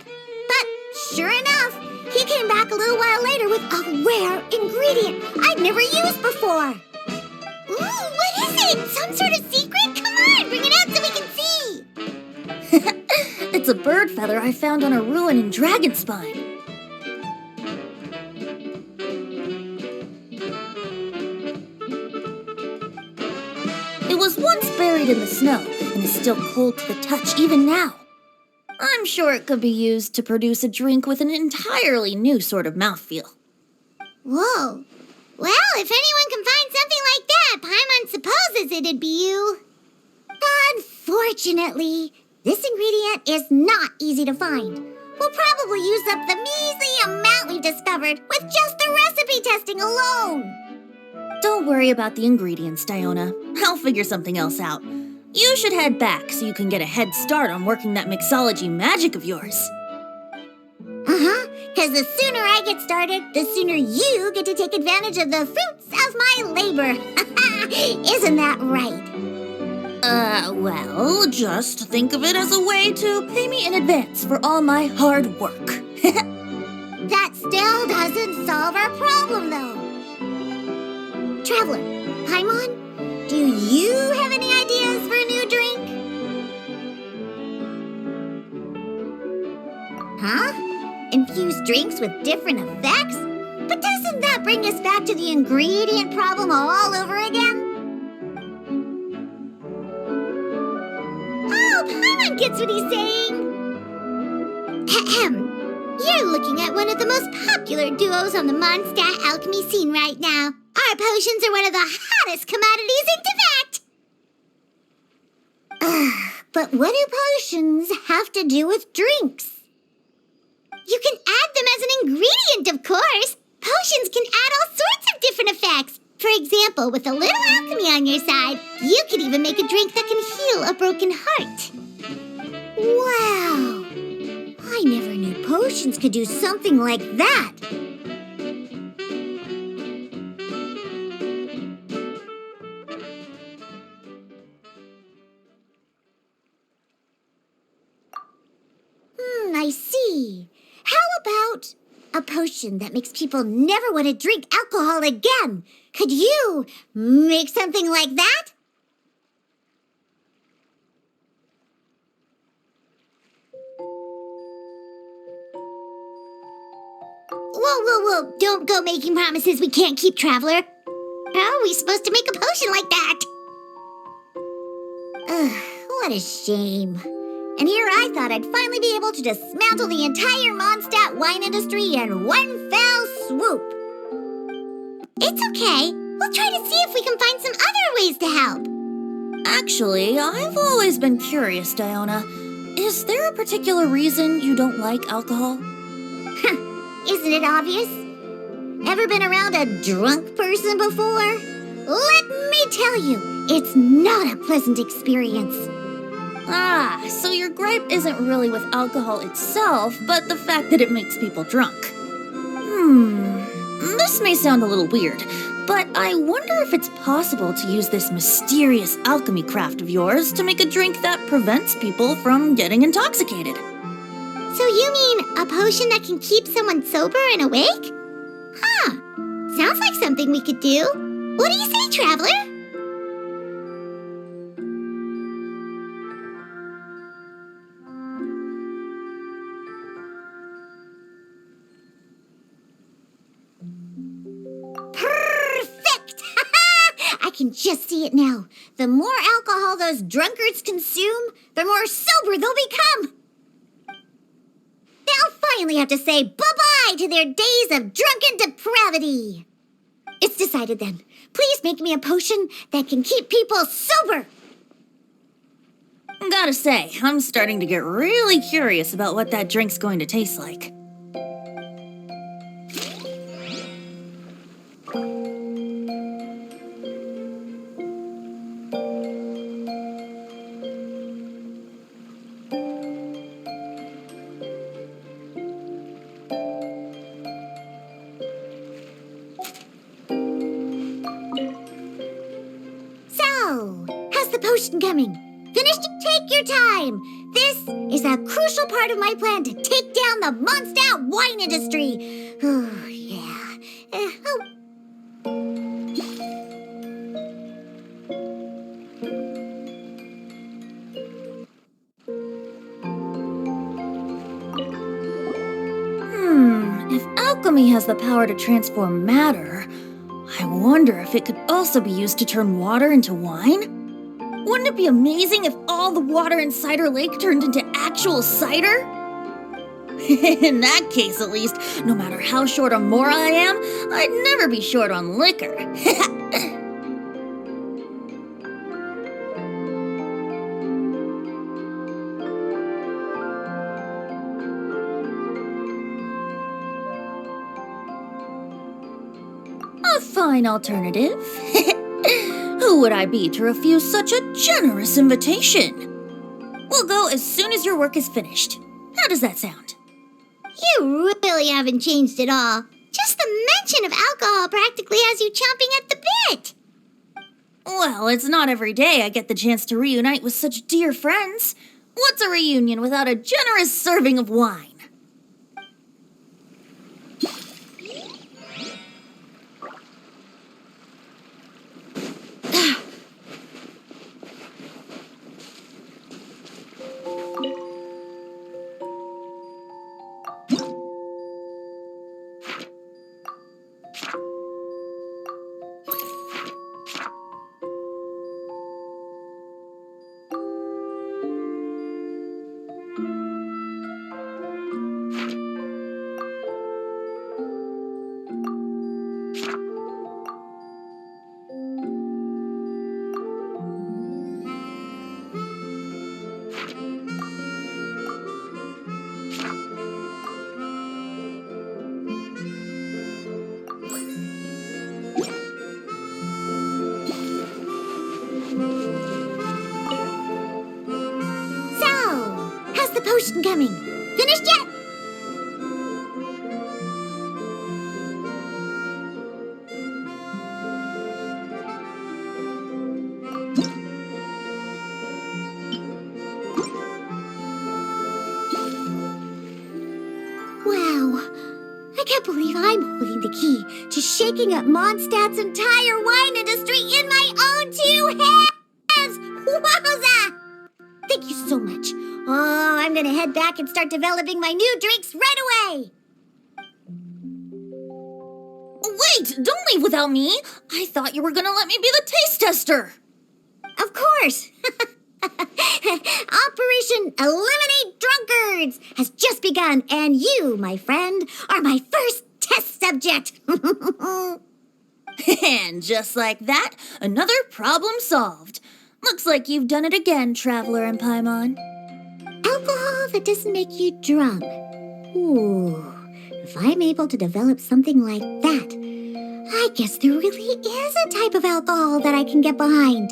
but sure enough, he came back a little while later with a rare ingredient I'd never used before. Ooh, what is it? Some sort of secret? Come on, bring it out so we can see. It's a bird feather I found on a ruin in Dragonspine. It was once buried in the snow and is still cold to the touch even now. I'm sure it could be used to produce a drink with an entirely new sort of mouthfeel. Whoa. Well, if anyone can find something like that, Paimon supposes it'd be you. Unfortunately, this ingredient is not easy to find. We'll probably use up the measly amount we've discovered with just the recipe testing alone. Don't worry about the ingredients, Diona. I'll figure something else out. You should head back so you can get a head start on working that mixology magic of yours. Because the sooner I get started, the sooner you get to take advantage of the fruits of my labor. Isn't that right? Well, just think of it as a way to pay me in advance for all my hard work. That still doesn't solve our problem, though. Traveler, Paimon, do you have any ideas for a new drink? Huh? Infused drinks with different effects? But doesn't that bring us back to the ingredient problem all over again? Oh, Paimon gets what he's saying! Ahem. You're looking at one of the most popular duos on the Mondstadt alchemy scene right now. Our potions are one of the hottest commodities in Tibet! But what do potions have to do with drinks? You can add them as an ingredient, of course! Potions can add all sorts of different effects! For example, with a little alchemy on your side, you could even make a drink that can heal a broken heart. Wow! I never knew potions could do something like that. I see. How about a potion that makes people never want to drink alcohol again? Could you make something like that? Whoa. Don't go making promises we can't keep, Traveler. How are we supposed to make a potion like that? What a shame. And here I thought I'd finally be able to dismantle the entire Mondstadt wine industry in one fell swoop. It's okay. We'll try to see if we can find some other ways to help. Actually, I've always been curious, Diona. Is there a particular reason you don't like alcohol? Isn't it obvious? Ever been around a drunk person before? Let me tell you, it's not a pleasant experience. Ah, so your gripe isn't really with alcohol itself, but the fact that it makes people drunk. This may sound a little weird, but I wonder if it's possible to use this mysterious alchemy craft of yours to make a drink that prevents people from getting intoxicated. So you mean a potion that can keep someone sober and awake? Huh. Sounds like something we could do. What do you say, Traveler? Perfect! I can just see it now. The more alcohol those drunkards consume, the more sober they'll become. They'll finally have to say bye-bye to their days of drunken depravity. It's decided then. Please make me a potion that can keep people sober. Gotta say, I'm starting to get really curious about what that drink's going to taste like. How's the potion coming? Finish to take your time. This is a crucial part of my plan to take down the Mondstadt wine industry. Oh, yeah. If alchemy has the power to transform matter, I wonder if it could also be used to turn water into wine? Wouldn't it be amazing if all the water in Cider Lake turned into actual cider? In that case, at least, no matter how short on more I am, I'd never be short on liquor. A fine alternative. Who would I be to refuse such a generous invitation? We'll go as soon as your work is finished. How does that sound? You really haven't changed at all. Just the mention of alcohol practically has you chomping at the bit. Well, it's not every day I get the chance to reunite with such dear friends. What's a reunion without a generous serving of wine? So, how's the potion coming? Finished yet? Wow, I can't believe I'm holding the key to shaking up Mondstadt's entire wine industry in my own two hands! Wowza! Thank you so much. Oh, I'm gonna head back and start developing my new drinks right away! Wait, don't leave without me. I thought you were gonna let me be the taste tester. Of course! Operation Eliminate Drunkards has just begun, and you, my friend, are my first test subject! And just like that, another problem solved. Looks like you've done it again, Traveler and Paimon. Alcohol that doesn't make you drunk. Ooh, if I'm able to develop something like that, I guess there really is a type of alcohol that I can get behind.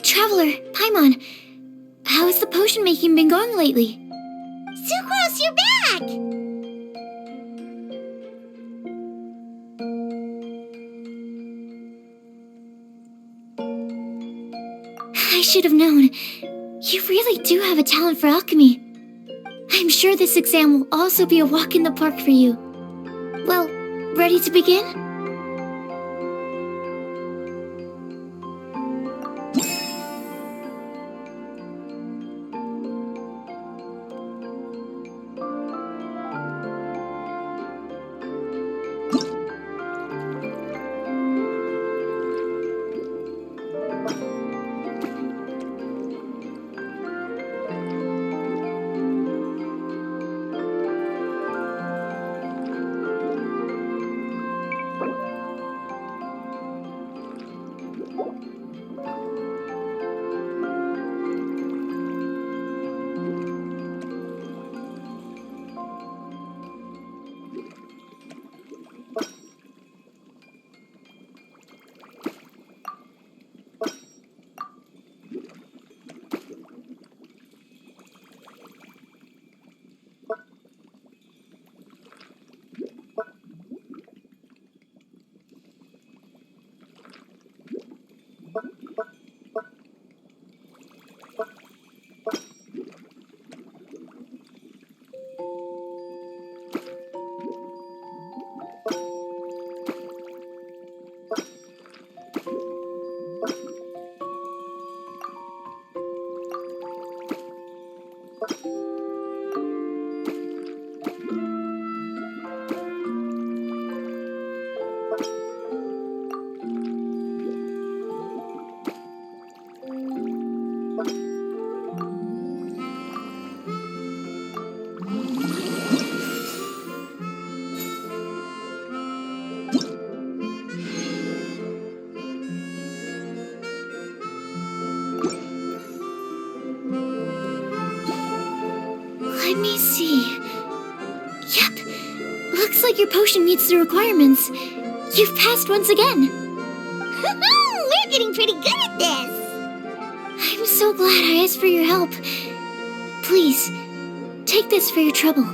Traveler, Paimon, how has the potion making been going lately? Sucrose, you're back! I should have known. You really do have a talent for alchemy. I'm sure this exam will also be a walk in the park for you. Well, ready to begin? Let me see. Yep. Looks like your potion meets the requirements. You've passed once again. We're getting pretty good at this! I'm so glad I asked for your help. Please, take this for your trouble.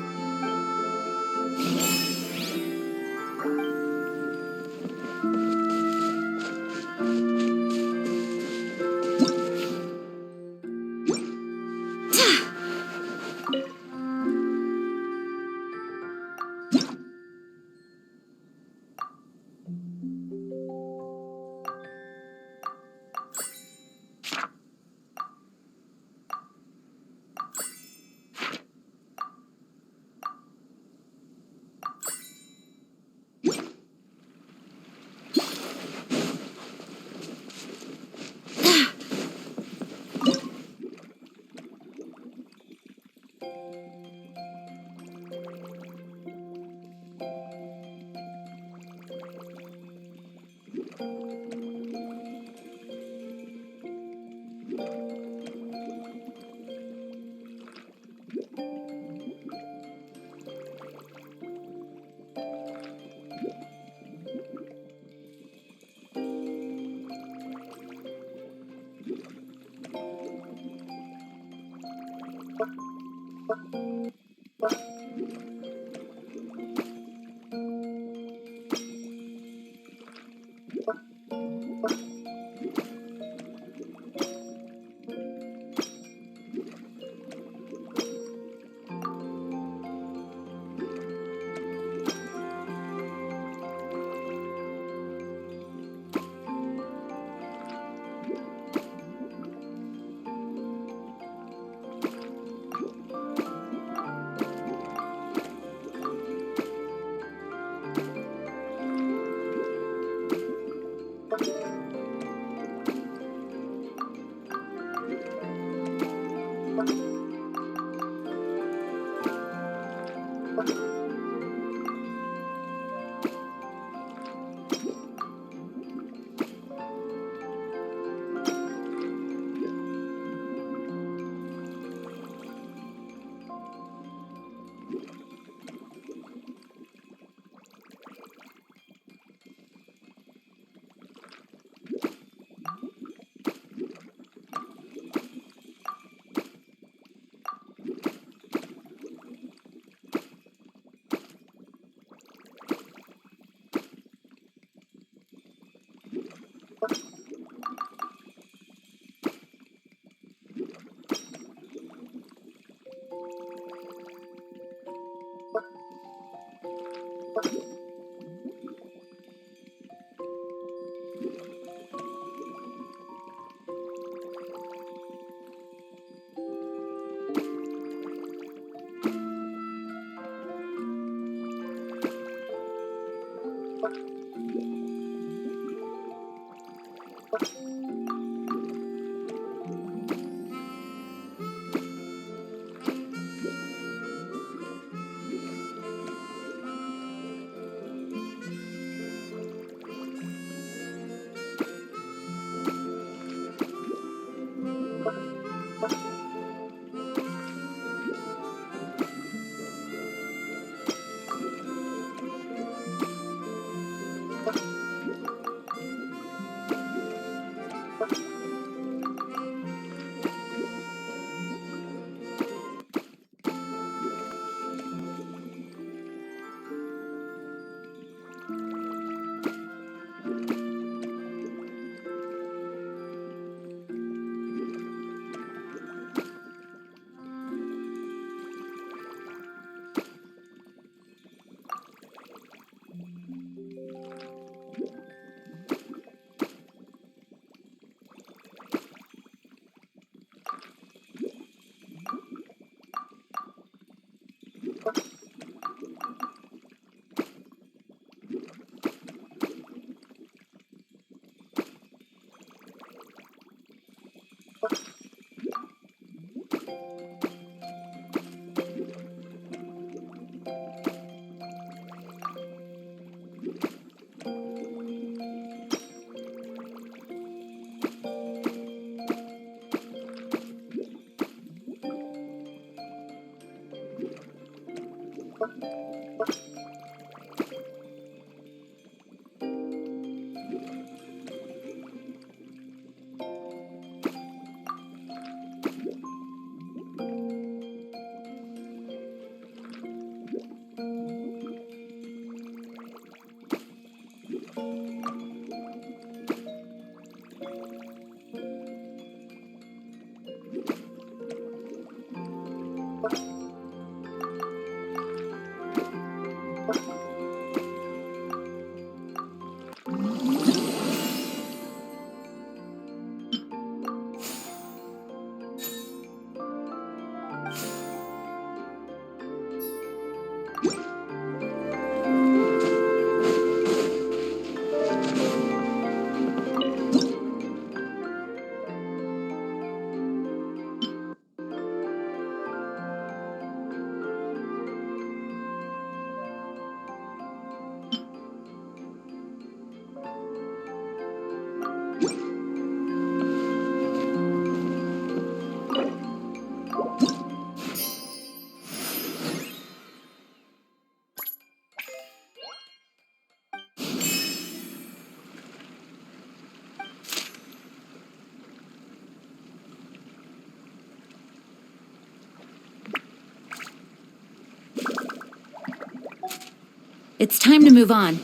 It's time to move on.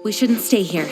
We shouldn't stay here.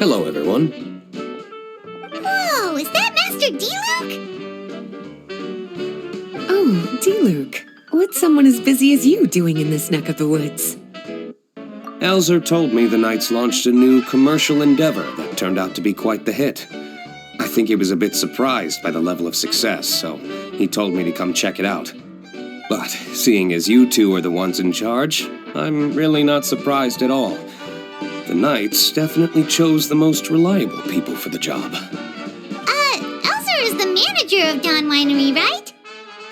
Hello, everyone. Whoa, is that Master D-Luke? Oh, D-Luke. What's someone as busy as you doing in this neck of the woods? Elzer told me the Knights launched a new commercial endeavor that turned out to be quite the hit. I think he was a bit surprised by the level of success, so he told me to come check it out. But seeing as you two are the ones in charge, I'm really not surprised at all. The Knights definitely chose the most reliable people for the job. Elser is the manager of Dawn Winery, right?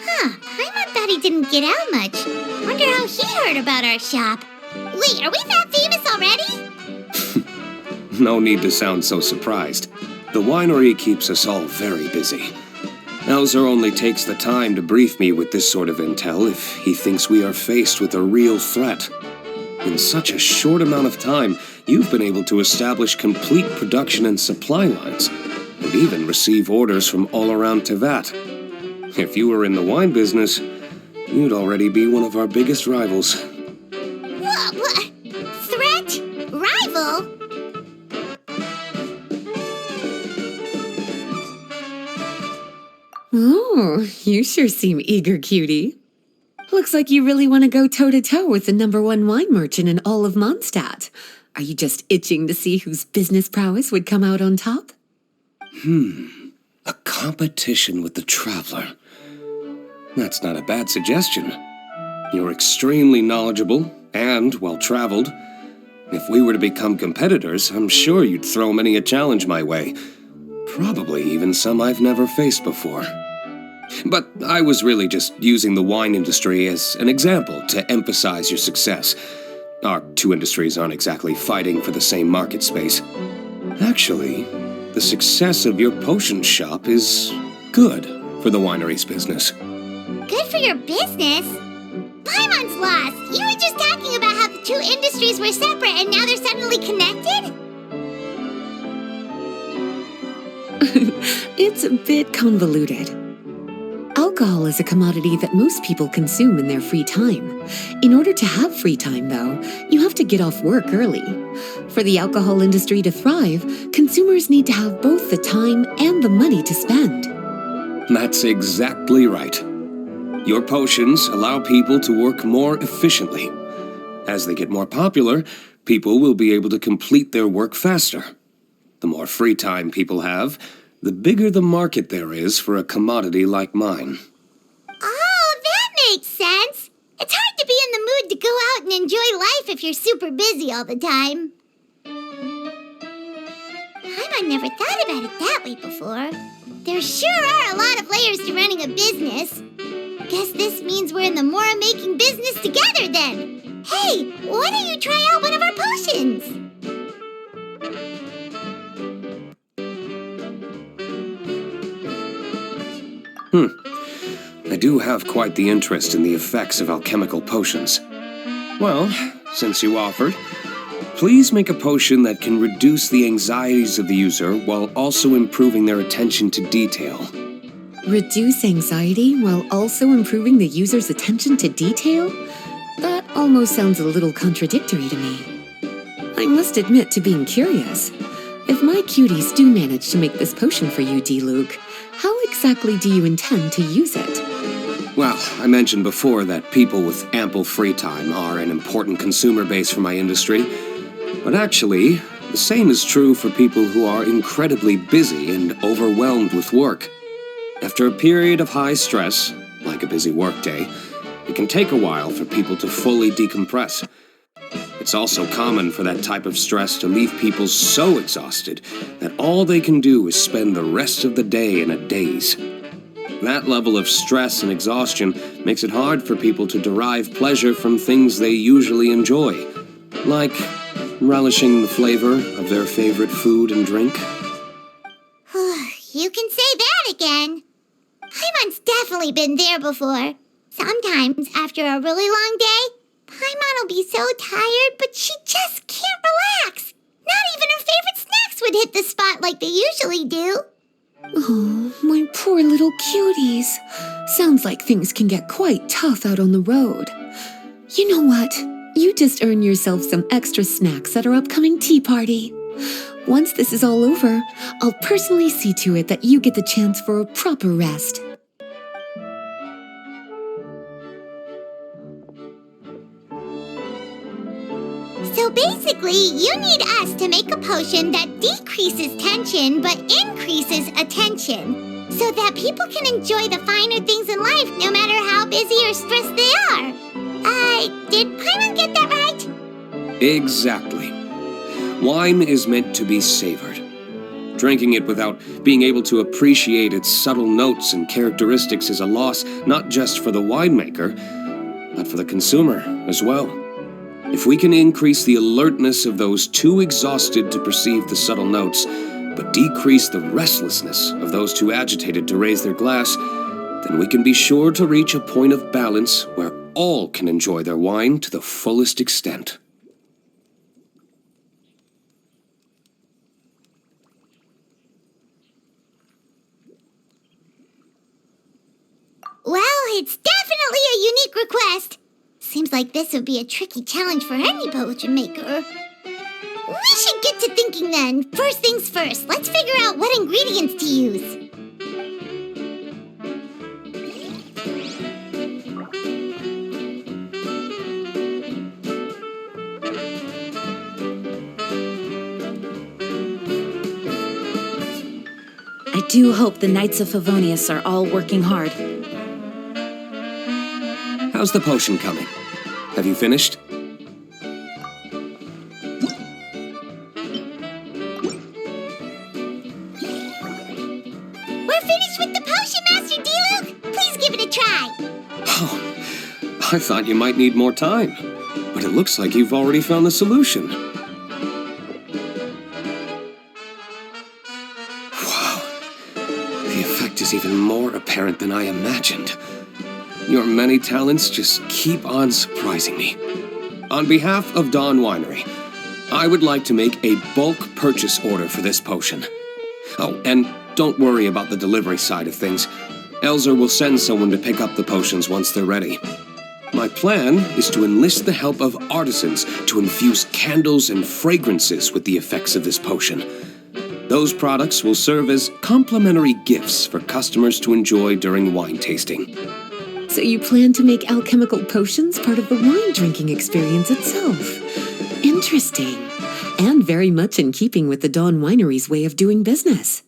Huh, Paimon thought he didn't get out much. Wonder how he heard about our shop. Wait, are we that famous already? No need to sound so surprised. The winery keeps us all very busy. Elser only takes the time to brief me with this sort of intel if he thinks we are faced with a real threat. In such a short amount of time, you've been able to establish complete production and supply lines, and even receive orders from all around Tevat. If you were in the wine business, you'd already be one of our biggest rivals. What? Threat? Rival? Oh, you sure seem eager, cutie. Looks like you really want to go toe-to-toe with the #1 wine merchant in all of Mondstadt. Are you just itching to see whose business prowess would come out on top? A competition with the Traveler. That's not a bad suggestion. You're extremely knowledgeable and well-traveled. If we were to become competitors, I'm sure you'd throw many a challenge my way. Probably even some I've never faced before. But I was really just using the wine industry as an example to emphasize your success. Our two industries aren't exactly fighting for the same market space. Actually, the success of your potion shop is good for the winery's business. Good for your business? Paimon's lost! You were just talking about how the two industries were separate and now they're suddenly connected? It's a bit convoluted. Alcohol is a commodity that most people consume in their free time. In order to have free time, though, you have to get off work early. For the alcohol industry to thrive, consumers need to have both the time and the money to spend. That's exactly right. Your potions allow people to work more efficiently. As they get more popular, people will be able to complete their work faster. The more free time people have, the bigger the market there is for a commodity like mine. Oh, that makes sense! It's hard to be in the mood to go out and enjoy life if you're super busy all the time. Paimon never thought about it that way before. There sure are a lot of layers to running a business. Guess this means we're in the Mora-making business together then. Hey, why don't you try out one of our potions? I do have quite the interest in the effects of alchemical potions. Well, since you offered, please make a potion that can reduce the anxieties of the user while also improving their attention to detail. Reduce anxiety while also improving the user's attention to detail? That almost sounds a little contradictory to me. I must admit to being curious. If my cuties do manage to make this potion for you, D-Luke, how exactly do you intend to use it? Well, I mentioned before that people with ample free time are an important consumer base for my industry. But actually, the same is true for people who are incredibly busy and overwhelmed with work. After a period of high stress, like a busy workday, it can take a while for people to fully decompress. It's also common for that type of stress to leave people so exhausted that all they can do is spend the rest of the day in a daze. That level of stress and exhaustion makes it hard for people to derive pleasure from things they usually enjoy, like relishing the flavor of their favorite food and drink. You can say that again. Paimon's definitely been there before. Sometimes, after a really long day, Paimon will be so tired, but she just can't relax. Not even her favorite snacks would hit the spot like they usually do. Oh, my poor little cuties. Sounds like things can get quite tough out on the road. You know what? You just earn yourself some extra snacks at our upcoming tea party. Once this is all over, I'll personally see to it that you get the chance for a proper rest. So basically, Basically, you need us to make a potion that decreases tension but increases attention, so that people can enjoy the finer things in life no matter how busy or stressed they are. Did Paimon get that right? Exactly. Wine is meant to be savored. Drinking it without being able to appreciate its subtle notes and characteristics is a loss not just for the winemaker, but for the consumer as well. If we can increase the alertness of those too exhausted to perceive the subtle notes, but decrease the restlessness of those too agitated to raise their glass, then we can be sure to reach a point of balance where all can enjoy their wine to the fullest extent. Well, it's definitely a unique request. Seems like this would be a tricky challenge for any potion maker. We should get to thinking then. First things first, let's figure out what ingredients to use. I do hope the Knights of Favonius are all working hard. How's the potion coming? Have you finished? We're finished with the potion, Master D-Luke! Please give it a try! Oh, I thought you might need more time, but it looks like you've already found the solution. Wow, the effect is even more apparent than I imagined. Your many talents just keep on surprising me. On behalf of Dawn Winery, I would like to make a bulk purchase order for this potion. Oh, and don't worry about the delivery side of things. Elzer will send someone to pick up the potions once they're ready. My plan is to enlist the help of artisans to infuse candles and fragrances with the effects of this potion. Those products will serve as complimentary gifts for customers to enjoy during wine tasting. So you plan to make alchemical potions part of the wine drinking experience itself. Interesting. And very much in keeping with the Dawn Winery's way of doing business.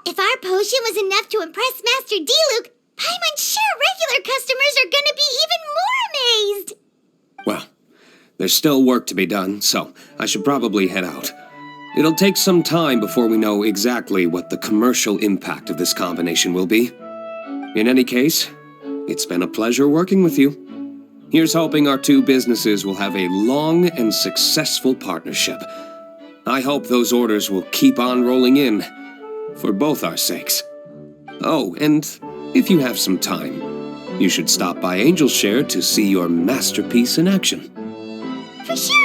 If our potion was enough to impress Master D-Luke, Paimon's sure regular customers are gonna be even more amazed! Well, there's still work to be done, so I should probably head out. It'll take some time before we know exactly what the commercial impact of this combination will be. In any case, it's been a pleasure working with you. Here's hoping our two businesses will have a long and successful partnership. I hope those orders will keep on rolling in, for both our sakes. Oh, and if you have some time, you should stop by Angel's Share to see your masterpiece in action. For sure!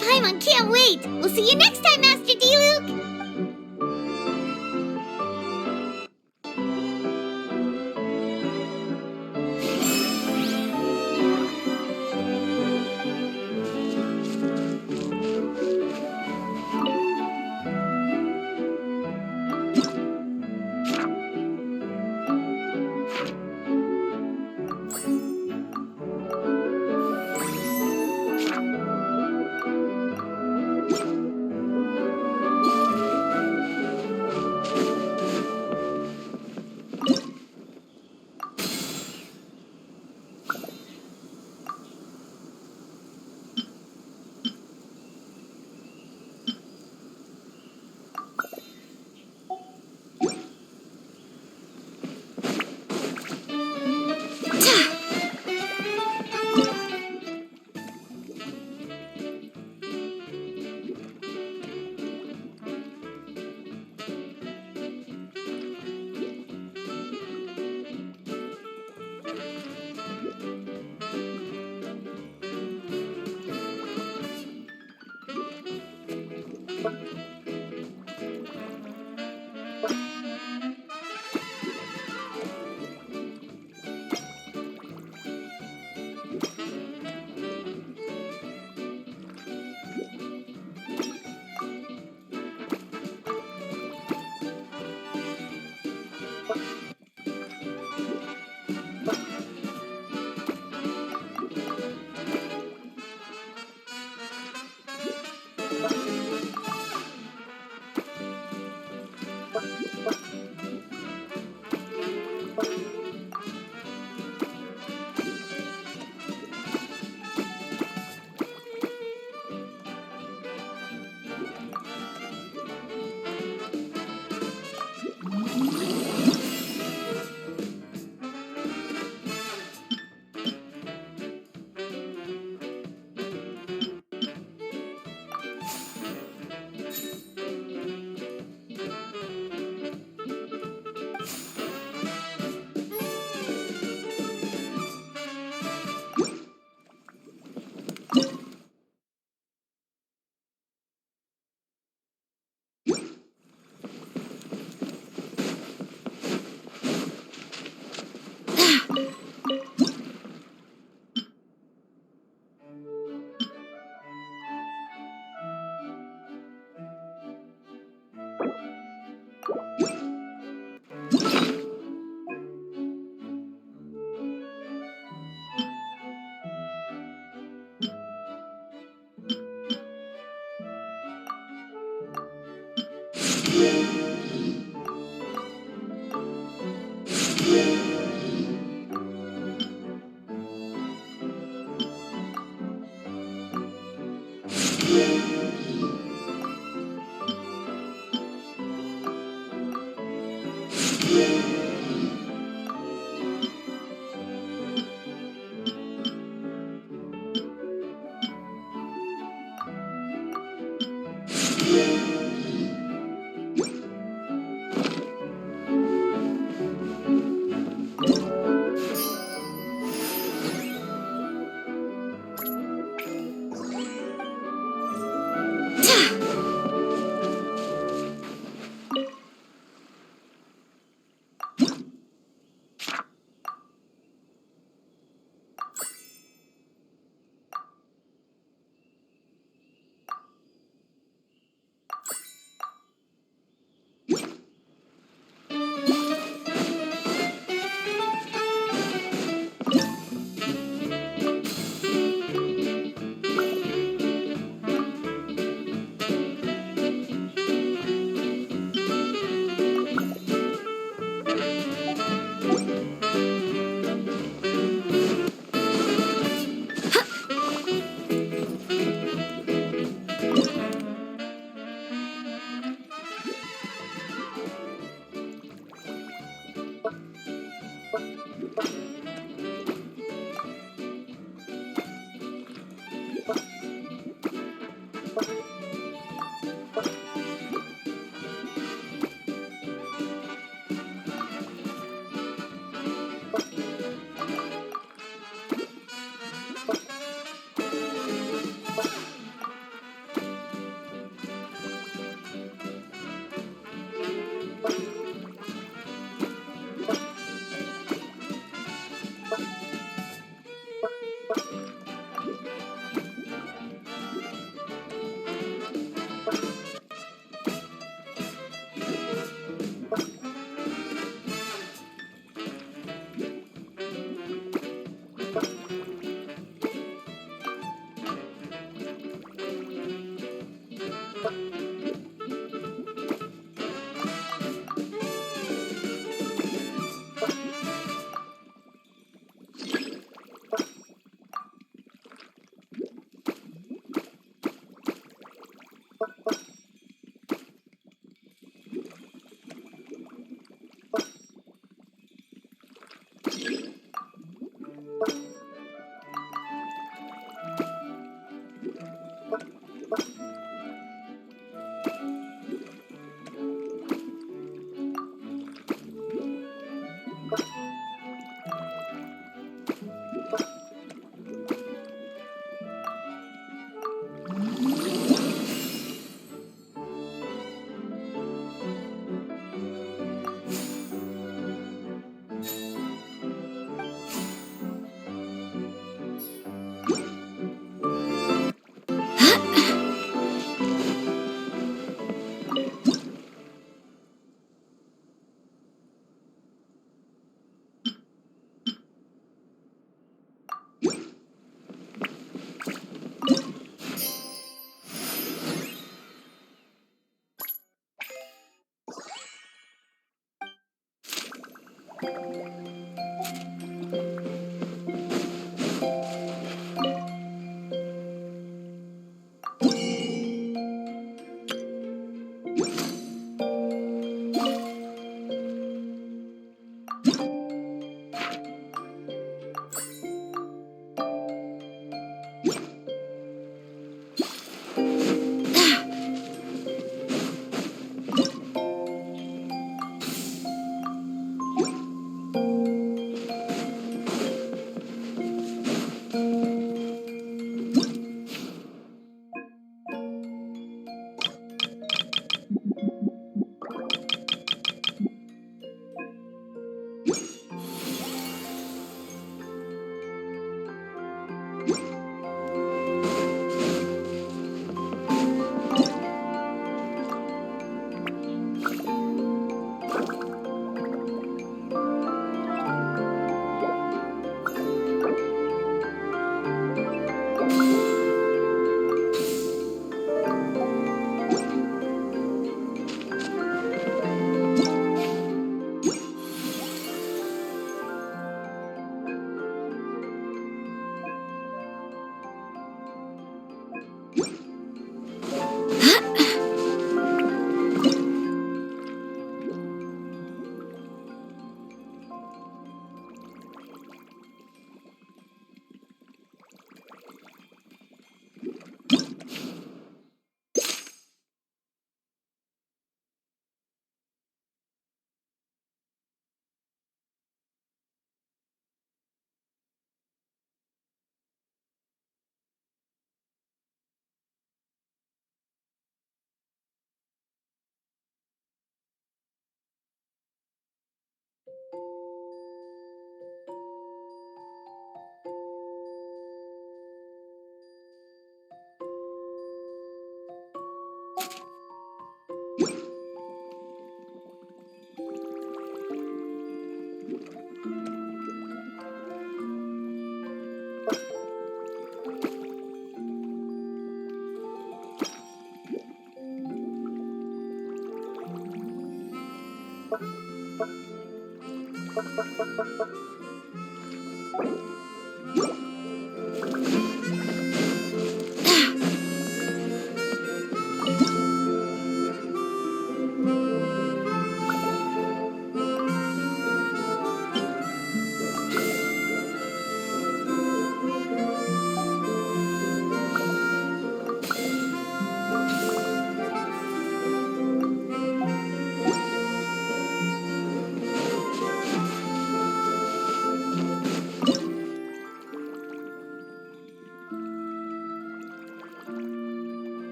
Paimon can't wait! We'll see you next time, Master D-Luke!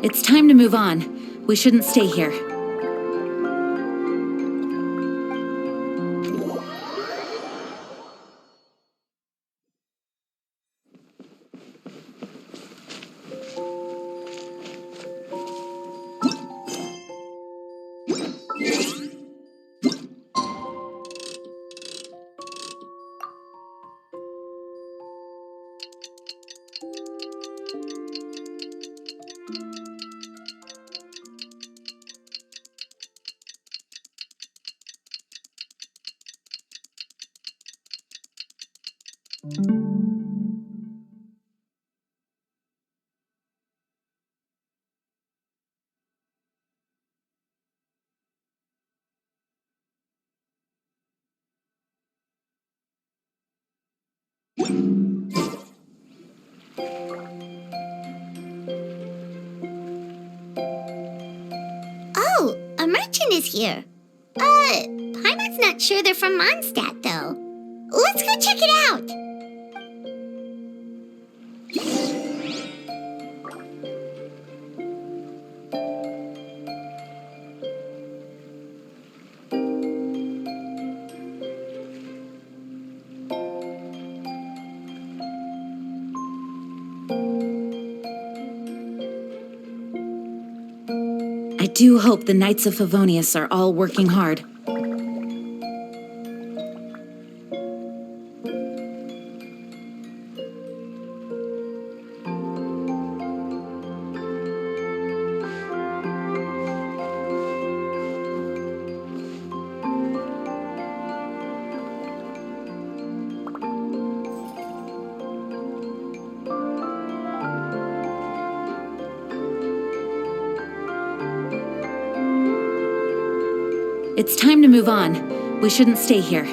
It's time to move on. We shouldn't stay here. Oh, a merchant is here. Paimon's not sure they're from Mondstadt, though. Let's go check it out. do hope the Knights of Favonius are all working hard. It's time to move on. We shouldn't stay here.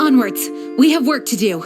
Onwards! We have work to do.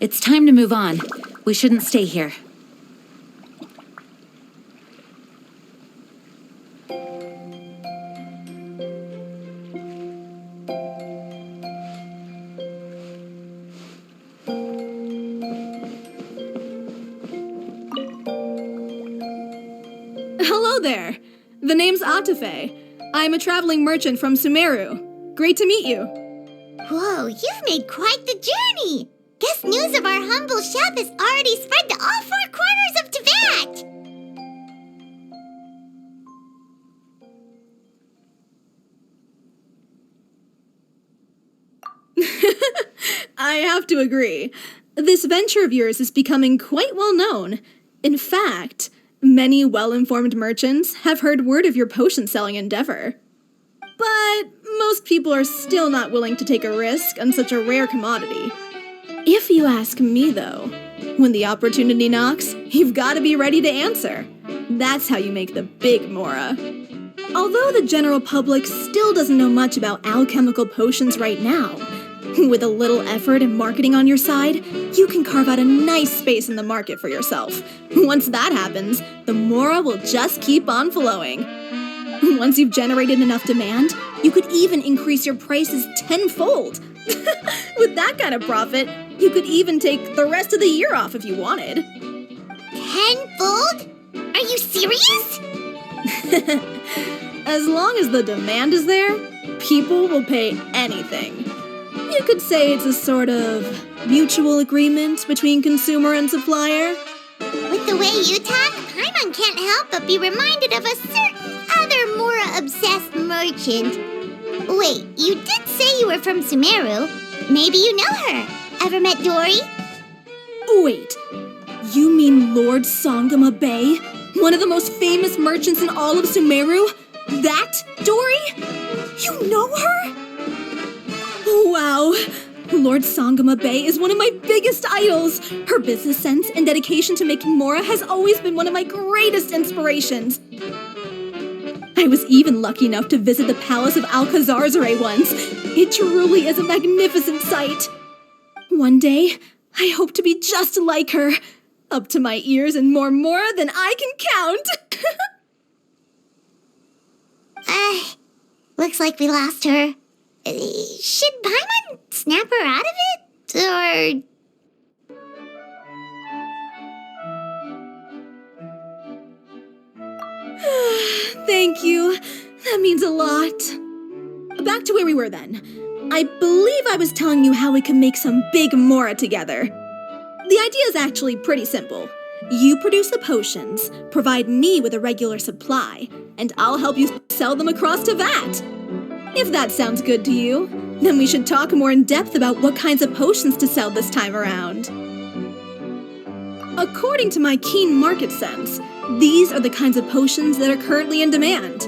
It's time to move on. We shouldn't stay here. Hello there. The name's Atafe. I'm a traveling merchant from Sumeru. Great to meet you. Whoa, you've made quite the journey! Guess news of our humble shop has already spread to all four corners of Tibet! I have to agree. This venture of yours is becoming quite well known. In fact, many well-informed merchants have heard word of your potion-selling endeavor. But most people are still not willing to take a risk on such a rare commodity. If you ask me, though, when the opportunity knocks, you've got to be ready to answer. That's how you make the big Mora. Although the general public still doesn't know much about alchemical potions right now, with a little effort and marketing on your side, you can carve out a nice space in the market for yourself. Once that happens, the Mora will just keep on flowing. Once you've generated enough demand, you could even increase your prices tenfold. With that kind of profit, you could even take the rest of the year off if you wanted. Tenfold? Are you serious? As long as the demand is there, people will pay anything. You could say it's a sort of mutual agreement between consumer and supplier. With the way you talk, Paimon can't help but be reminded of a certain other Mora-obsessed merchant. Wait, you did say you were from Sumeru. Maybe you know her. Ever met Dory? Wait, you mean Lord Sangama Bay? One of the most famous merchants in all of Sumeru? That Dory? You know her? Wow. Lord Sangama Bay is one of my biggest idols. Her business sense and dedication to making mora has always been one of my greatest inspirations. I was even lucky enough to visit the Palace of Alcazarzare once. It truly is a magnificent sight. One day, I hope to be just like her. Up to my ears in more mora than I can count. Looks like we lost her. Should Paimon snap her out of it? Thank you. That means a lot. Back to where we were then. I believe I was telling you how we can make some big mora together. The idea is actually pretty simple. You produce the potions, provide me with a regular supply, and I'll help you sell them across to Vat. If that sounds good to you, then we should talk more in depth about what kinds of potions to sell this time around. According to my keen market sense, these are the kinds of potions that are currently in demand.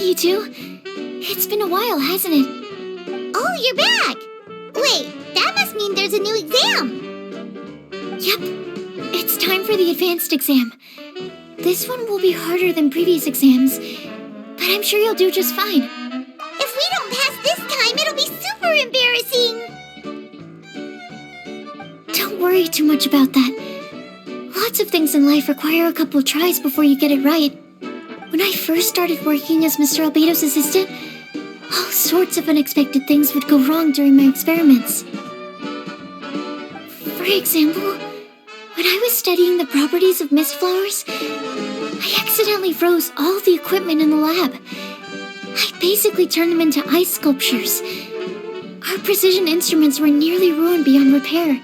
you two. It's been a while, hasn't it? Oh, you're back! Wait, that must mean there's a new exam! Yep. It's time for the advanced exam. This one will be harder than previous exams, but I'm sure you'll do just fine. If we don't pass this time, it'll be super embarrassing! Don't worry too much about that. Lots of things in life require a couple tries before you get it right. When I first started working as Mr. Albedo's assistant, all sorts of unexpected things would go wrong during my experiments. For example, when I was studying the properties of mist flowers, I accidentally froze all the equipment in the lab. I basically turned them into ice sculptures. Our precision instruments were nearly ruined beyond repair.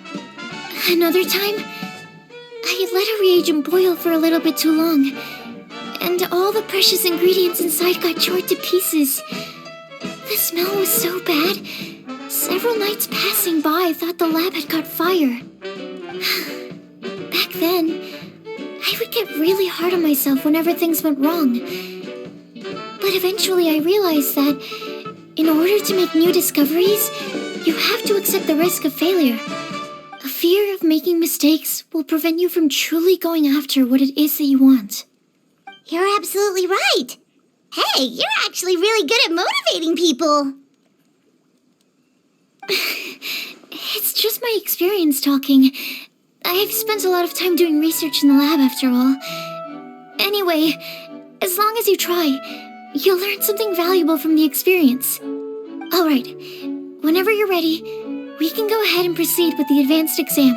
Another time, I had let a reagent boil for a little bit too long, and all the precious ingredients inside got chored to pieces. The smell was so bad, several nights passing by thought the lab had caught fire. Back then, I would get really hard on myself whenever things went wrong. But eventually I realized that in order to make new discoveries, you have to accept the risk of failure. A fear of making mistakes will prevent you from truly going after what it is that you want. You're absolutely right! Hey, you're actually really good at motivating people! It's just my experience talking. I've spent a lot of time doing research in the lab after all. Anyway, as long as you try, you'll learn something valuable from the experience. Alright, whenever you're ready, we can go ahead and proceed with the advanced exam.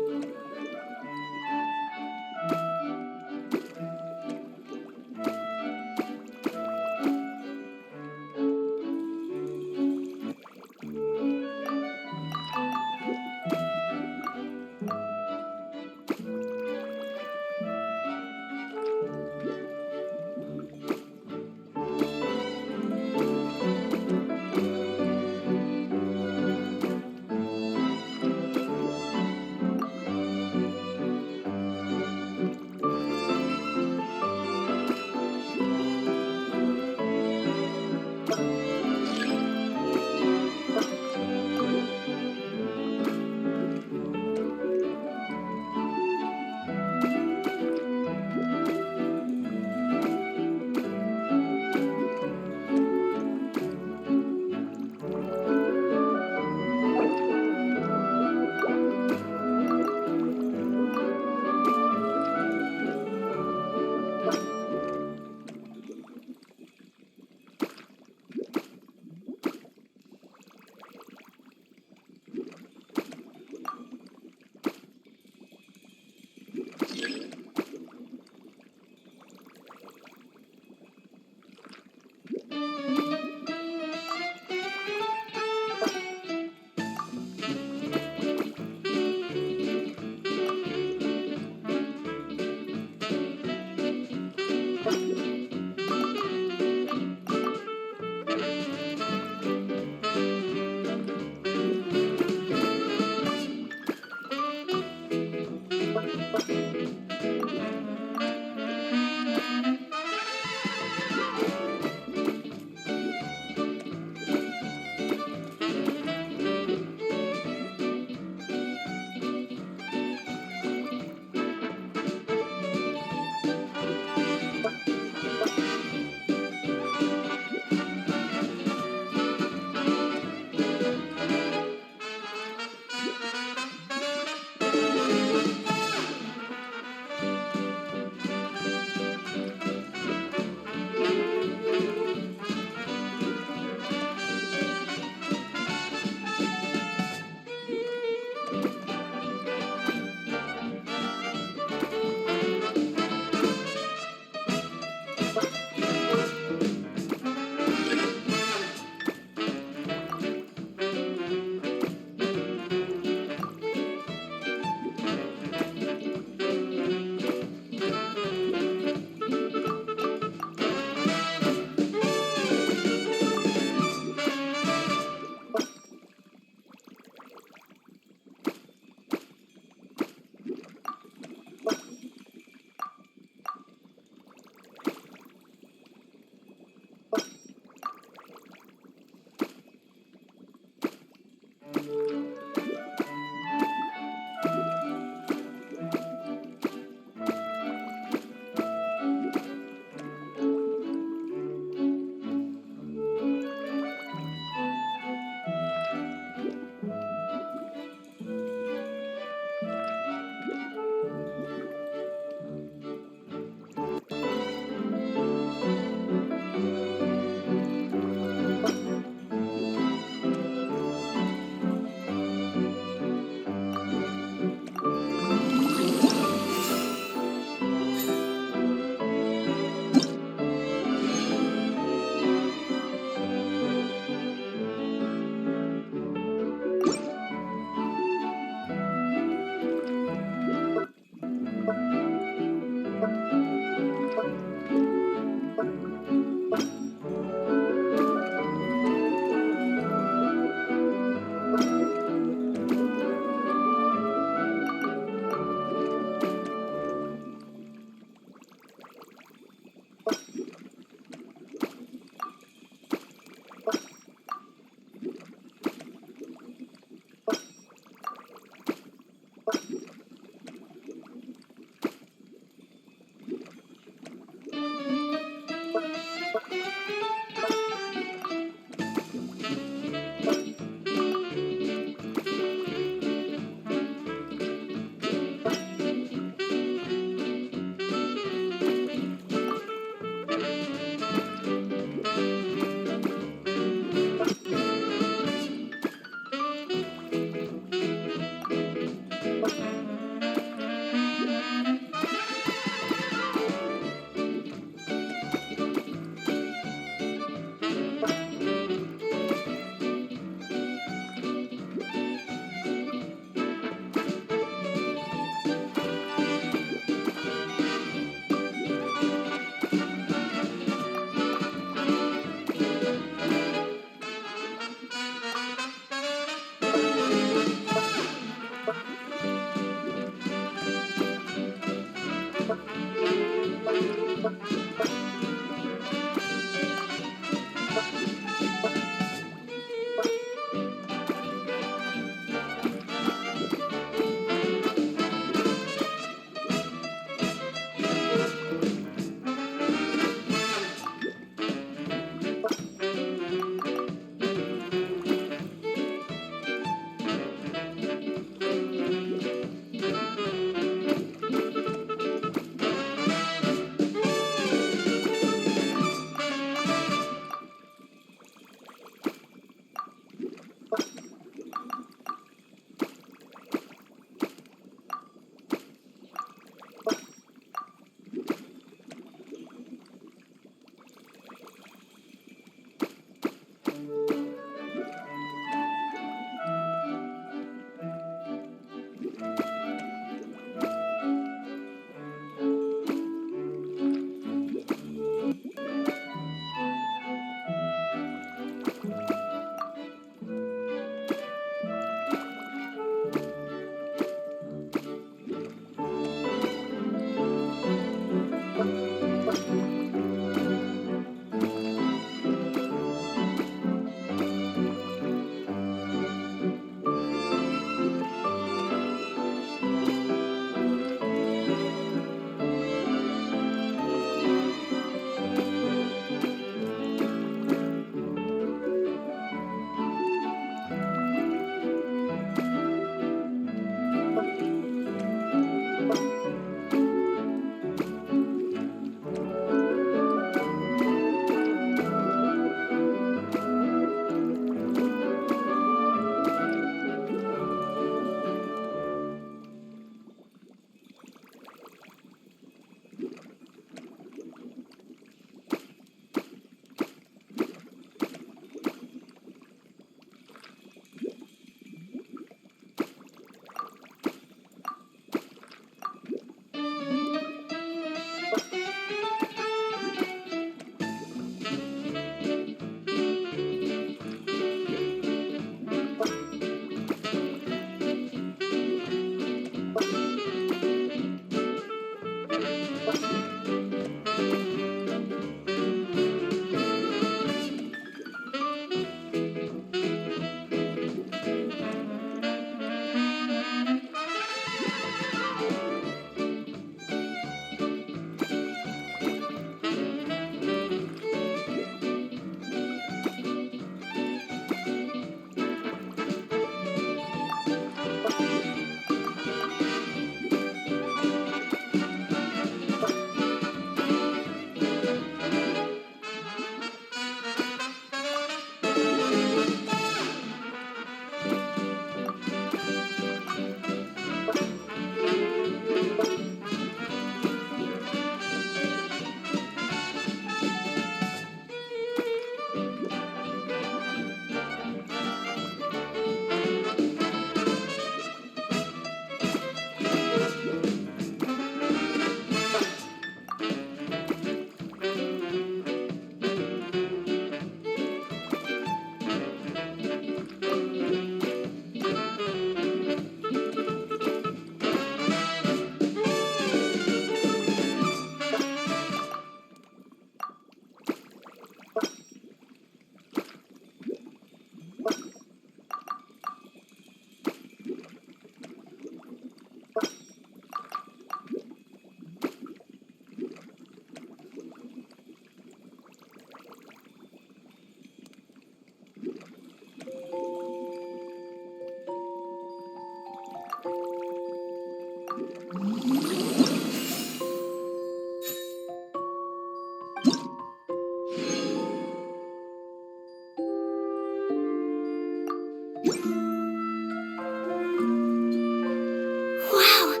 Wow,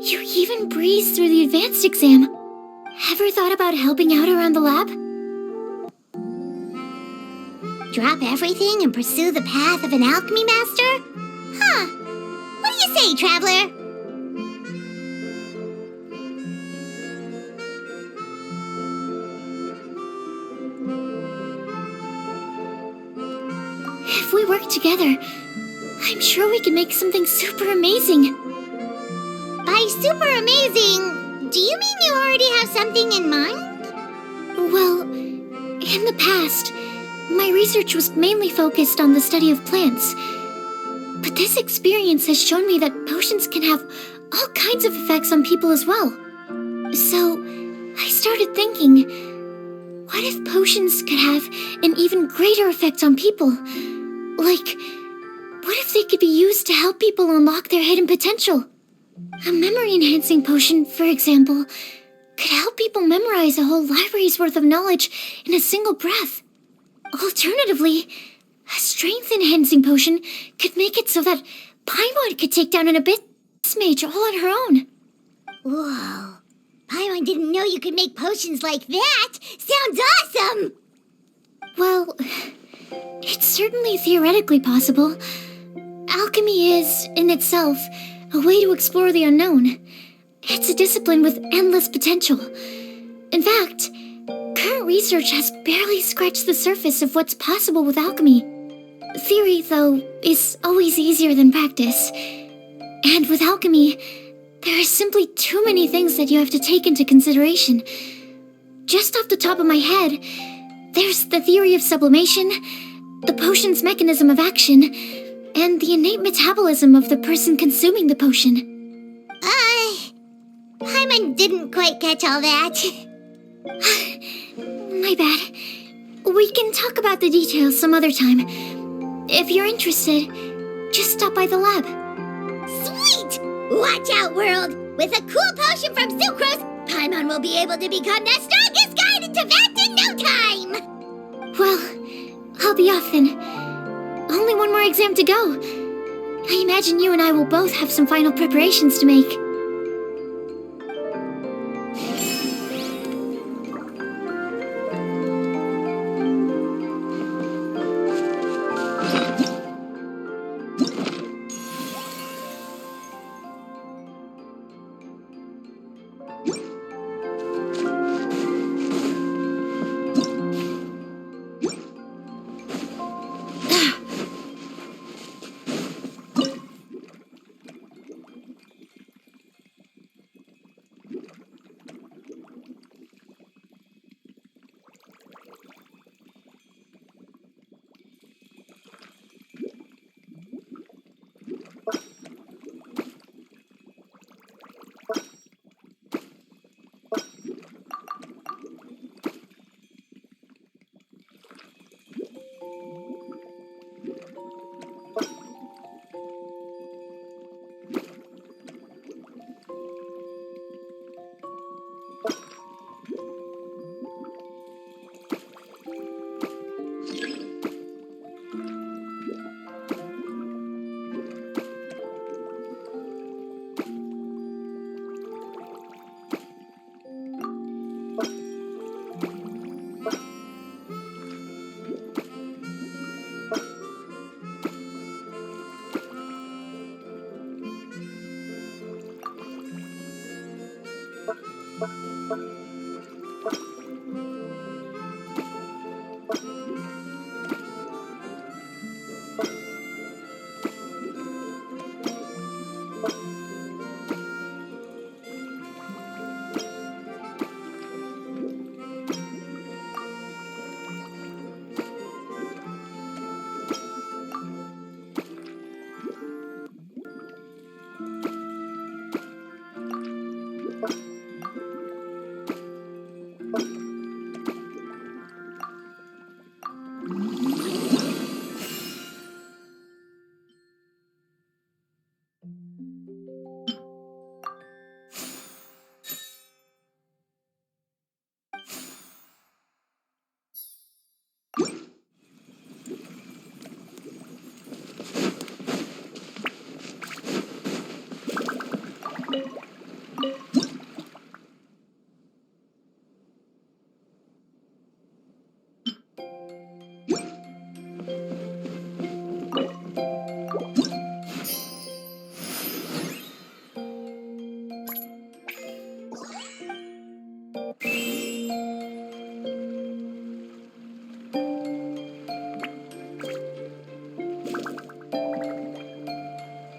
you even breezed through the advanced exam. Ever thought about helping out around the lab? Drop everything and pursue the path of an alchemy master? Huh. What do you say, traveler? If we work together, I'm sure we can make something super amazing. By super amazing, do you mean you already have something in mind? Well, in the past, my research was mainly focused on the study of plants. But this experience has shown me that potions can have all kinds of effects on people as well. So, I started thinking, what if potions could have an even greater effect on people? Like, what if they could be used to help people unlock their hidden potential? A memory-enhancing potion, for example, could help people memorize a whole library's worth of knowledge in a single breath. Alternatively, a strength-enhancing potion could make it so that Paimon could take down an abyss mage all on her own. Whoa. Paimon didn't know you could make potions like that. Sounds awesome! Well, it's certainly theoretically possible. Alchemy is, in itself, a way to explore the unknown. It's a discipline with endless potential. In fact, current research has barely scratched the surface of what's possible with alchemy. Theory, though, is always easier than practice. And with alchemy, there are simply too many things that you have to take into consideration. Just off the top of my head, there's the theory of sublimation, the potion's mechanism of action, and the innate metabolism of the person consuming the potion. Paimon didn't quite catch all that. My bad. We can talk about the details some other time. If you're interested, just stop by the lab. Sweet! Watch out, world! With a cool potion from Sucrose, Paimon will be able to become the strongest guide into Vact in no time! Well, I'll be off then. Only one more exam to go. I imagine you and I will both have some final preparations to make.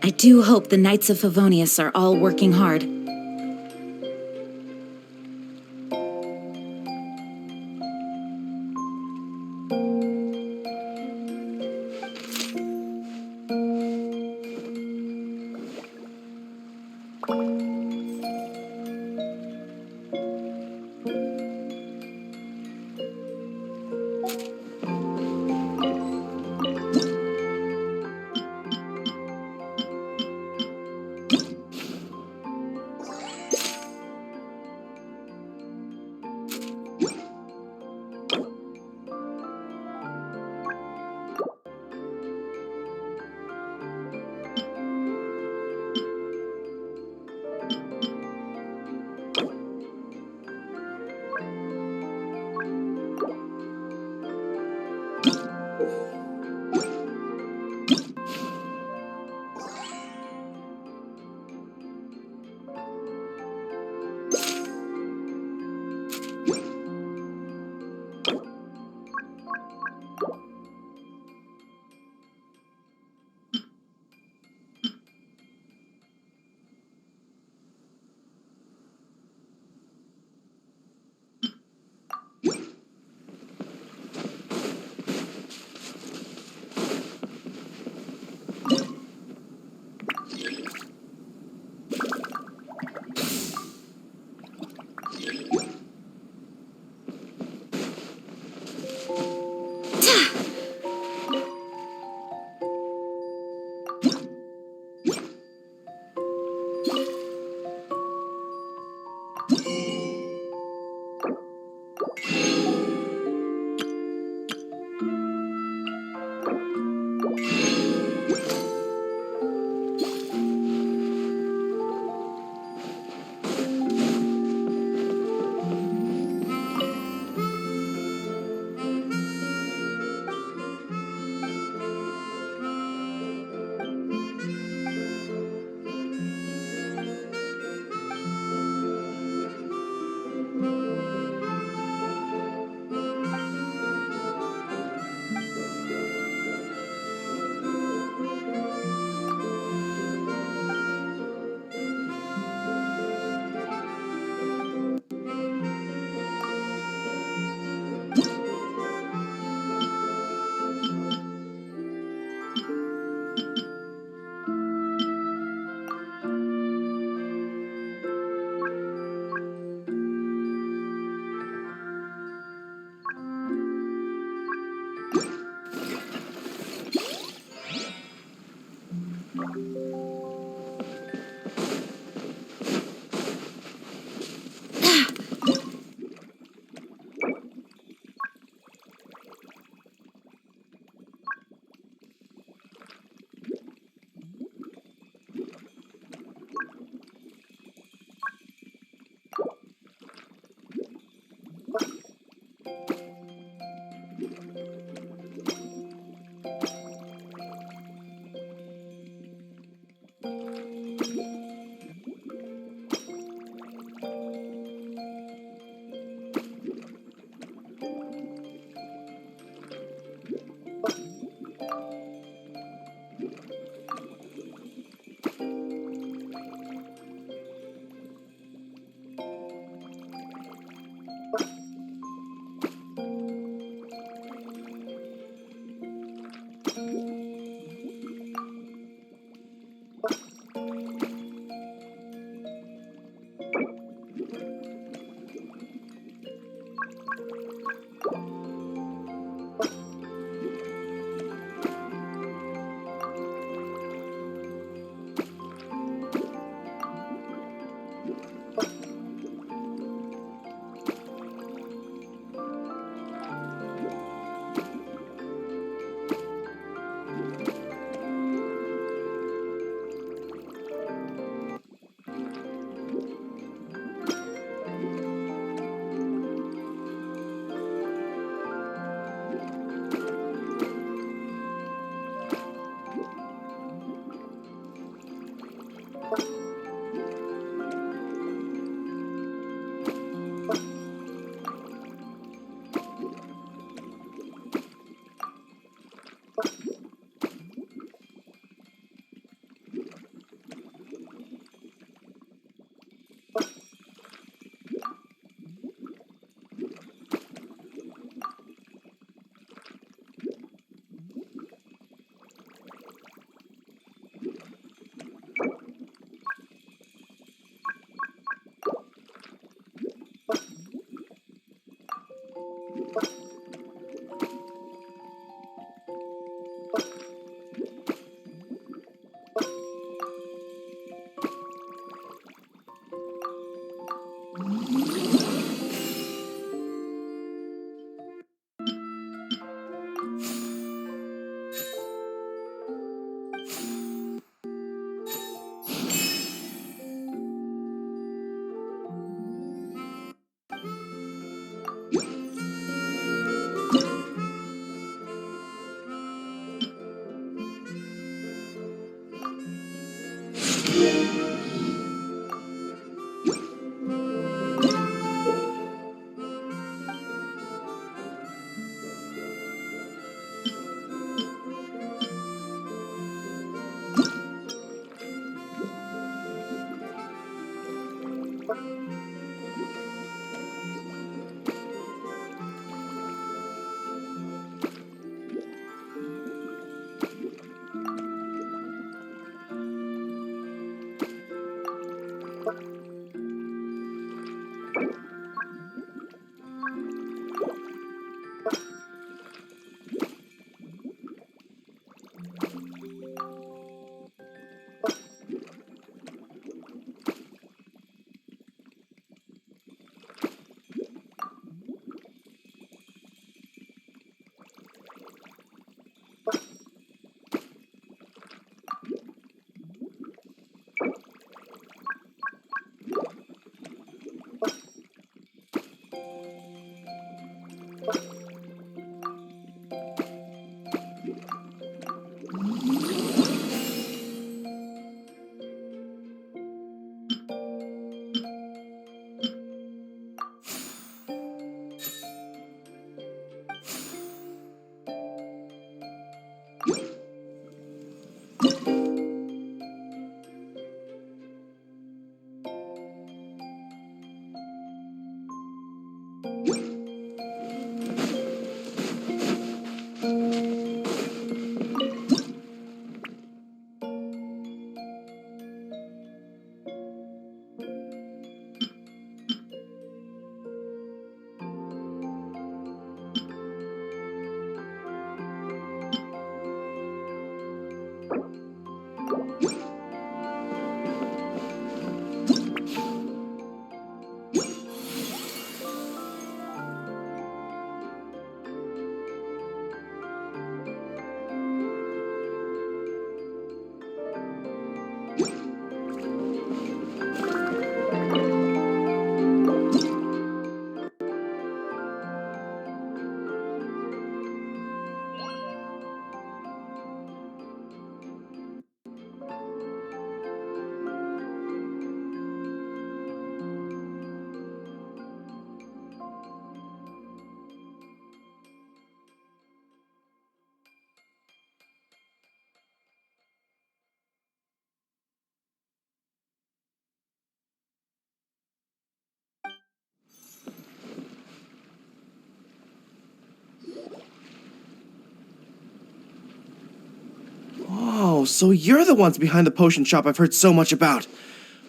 I do hope the Knights of Favonius are all working hard. Oh, so you're the ones behind the potion shop I've heard so much about.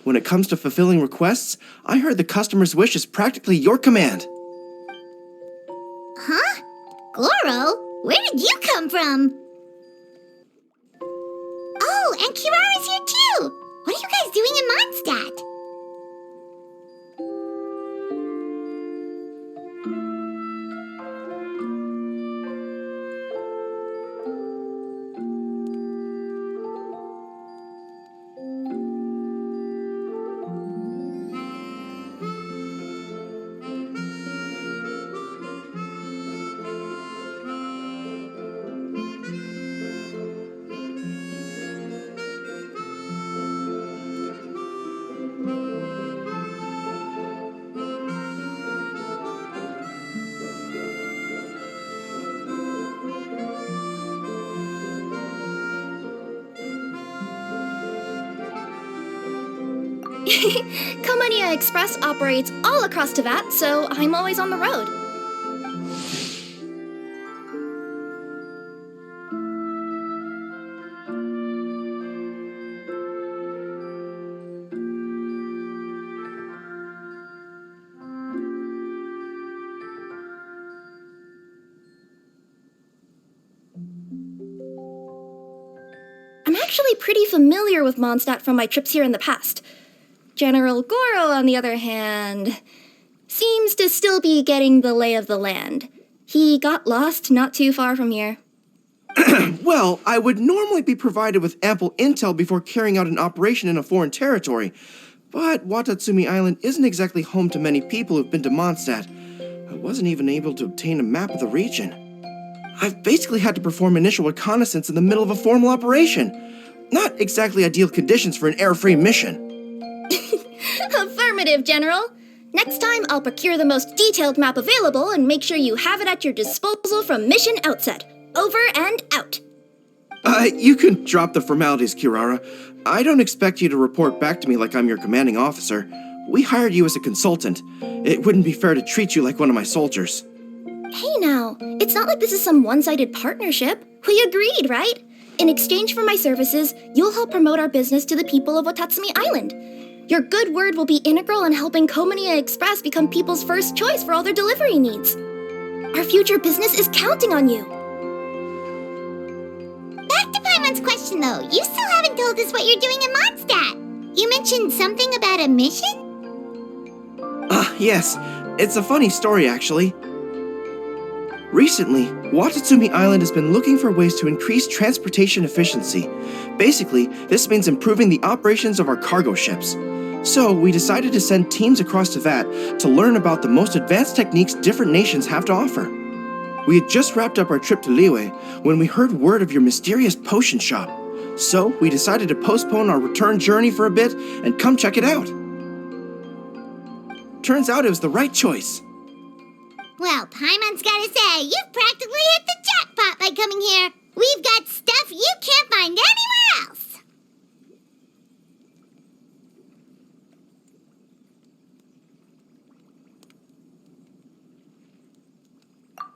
When it comes to fulfilling requests, I heard the customer's wish is practically your command. Huh? Goro? Where did you come from? Oh, and Kirara's here too! What are you guys doing in Mondstadt? Komania Express operates all across Teyvat, so I'm always on the road. I'm actually pretty familiar with Mondstadt from my trips here in the past. General Goro, on the other hand, seems to still be getting the lay of the land. He got lost not too far from here. Well, I would normally be provided with ample intel before carrying out an operation in a foreign territory, but Watatsumi Island isn't exactly home to many people who've been to Mondstadt. I wasn't even able to obtain a map of the region. I've basically had to perform initial reconnaissance in the middle of a formal operation. Not exactly ideal conditions for an air-free mission. Affirmative, General. Next time, I'll procure the most detailed map available and make sure you have it at your disposal from mission outset. Over and out. You can drop the formalities, Kirara. I don't expect you to report back to me like I'm your commanding officer. We hired you as a consultant. It wouldn't be fair to treat you like one of my soldiers. Hey now, it's not like this is some one-sided partnership. We agreed, right? In exchange for my services, you'll help promote our business to the people of Watatsumi Island. Your good word will be integral in helping Comania Express become people's first choice for all their delivery needs. Our future business is counting on you. Back to Paimon's question, though. You still haven't told us what you're doing in Mondstadt. You mentioned something about a mission? Yes. It's a funny story, actually. Recently, Watatsumi Island has been looking for ways to increase transportation efficiency. Basically, this means improving the operations of our cargo ships. So, we decided to send teams across to VAT to learn about the most advanced techniques different nations have to offer. We had just wrapped up our trip to Liyue when we heard word of your mysterious potion shop. So, we decided to postpone our return journey for a bit and come check it out. Turns out it was the right choice. Well, Paimon's gotta say, you've practically hit the jackpot by coming here. We've got stuff you can't find anywhere else.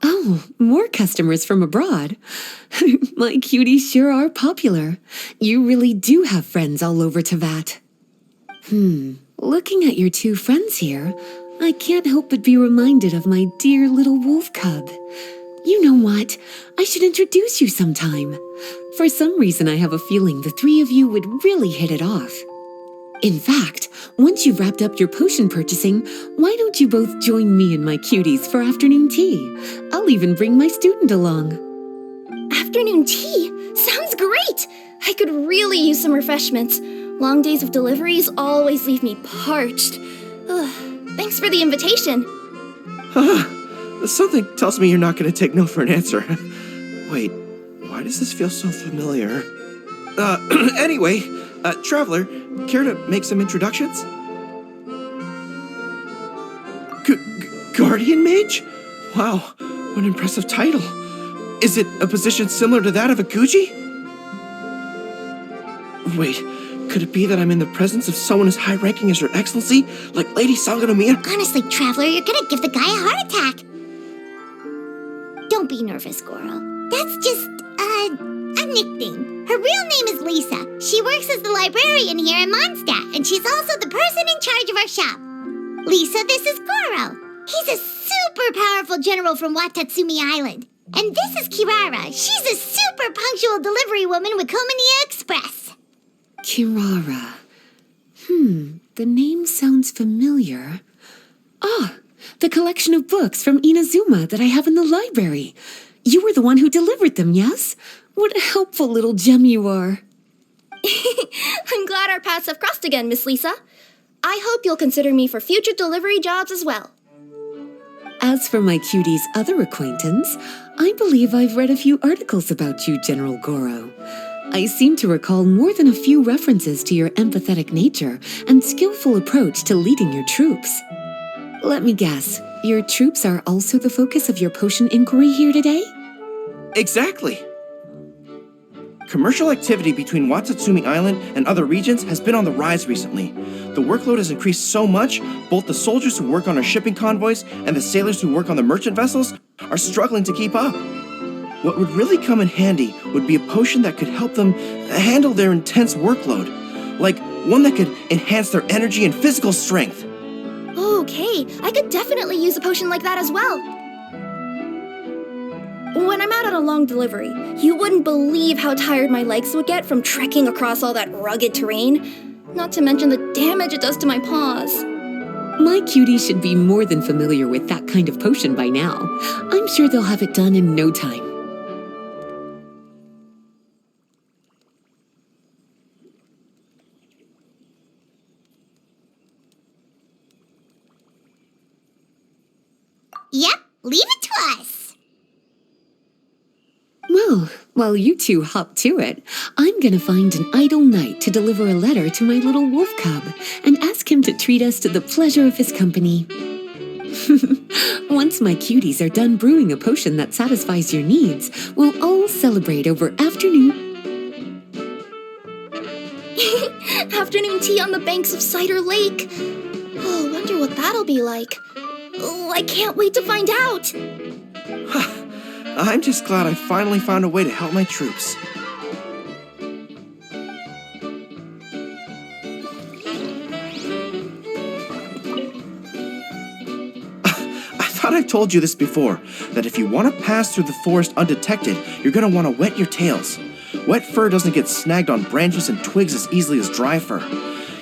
Oh, more customers from abroad. My cuties sure are popular. You really do have friends all over Teyvat. Looking at your two friends here, I can't help but be reminded of my dear little wolf cub. You know what? I should introduce you sometime. For some reason, I have a feeling the three of you would really hit it off. In fact, once you've wrapped up your potion purchasing, why don't you both join me and my cuties for afternoon tea? I'll even bring my student along. Afternoon tea? Sounds great! I could really use some refreshments. Long days of deliveries always leave me parched. Thanks for the invitation. Something tells me you're not going to take no for an answer. Wait, why does this feel so familiar? Anyway, Traveler, care to make some introductions? Guardian Mage? Wow, what an impressive title. Is it a position similar to that of a Guji? Wait, could it be that I'm in the presence of someone as high-ranking as Her Excellency, like Lady Sangonomiya? Honestly, Traveler, you're gonna give the guy a heart attack. Don't be nervous, Goro. That's just, a nickname. Her real name is Lisa. She works as the librarian here in Mondstadt, and she's also the person in charge of our shop. Lisa, this is Goro. He's a super powerful general from Watatsumi Island. And this is Kirara. She's a super punctual delivery woman with Komania Express. Kirara. The name sounds familiar. Ah, the collection of books from Inazuma that I have in the library. You were the one who delivered them, yes? What a helpful little gem you are. I'm glad our paths have crossed again, Miss Lisa. I hope you'll consider me for future delivery jobs as well. As for my cutie's other acquaintance, I believe I've read a few articles about you, General Goro. I seem to recall more than a few references to your empathetic nature and skillful approach to leading your troops. Let me guess, your troops are also the focus of your potion inquiry here today? Exactly. Commercial activity between Watatsumi Island and other regions has been on the rise recently. The workload has increased so much, both the soldiers who work on our shipping convoys and the sailors who work on the merchant vessels are struggling to keep up. What would really come in handy would be a potion that could help them handle their intense workload, like one that could enhance their energy and physical strength. Okay, I could definitely use a potion like that as well. When I'm out on a long delivery, you wouldn't believe how tired my legs would get from trekking across all that rugged terrain. Not to mention the damage it does to my paws. My cutie should be more than familiar with that kind of potion by now. I'm sure they'll have it done in no time. Yep, leave it to us. Well, while you two hop to it, I'm gonna find an idle knight to deliver a letter to my little wolf cub and ask him to treat us to the pleasure of his company. Once my cuties are done brewing a potion that satisfies your needs, we'll all celebrate over afternoon. Afternoon tea on the banks of Cider Lake. Oh, wonder what that'll be like. Oh, I can't wait to find out. I'm just glad I finally found a way to help my troops. thought I've told you this before, that if you want to pass through the forest undetected, you're going to want to wet your tails. Wet fur doesn't get snagged on branches and twigs as easily as dry fur.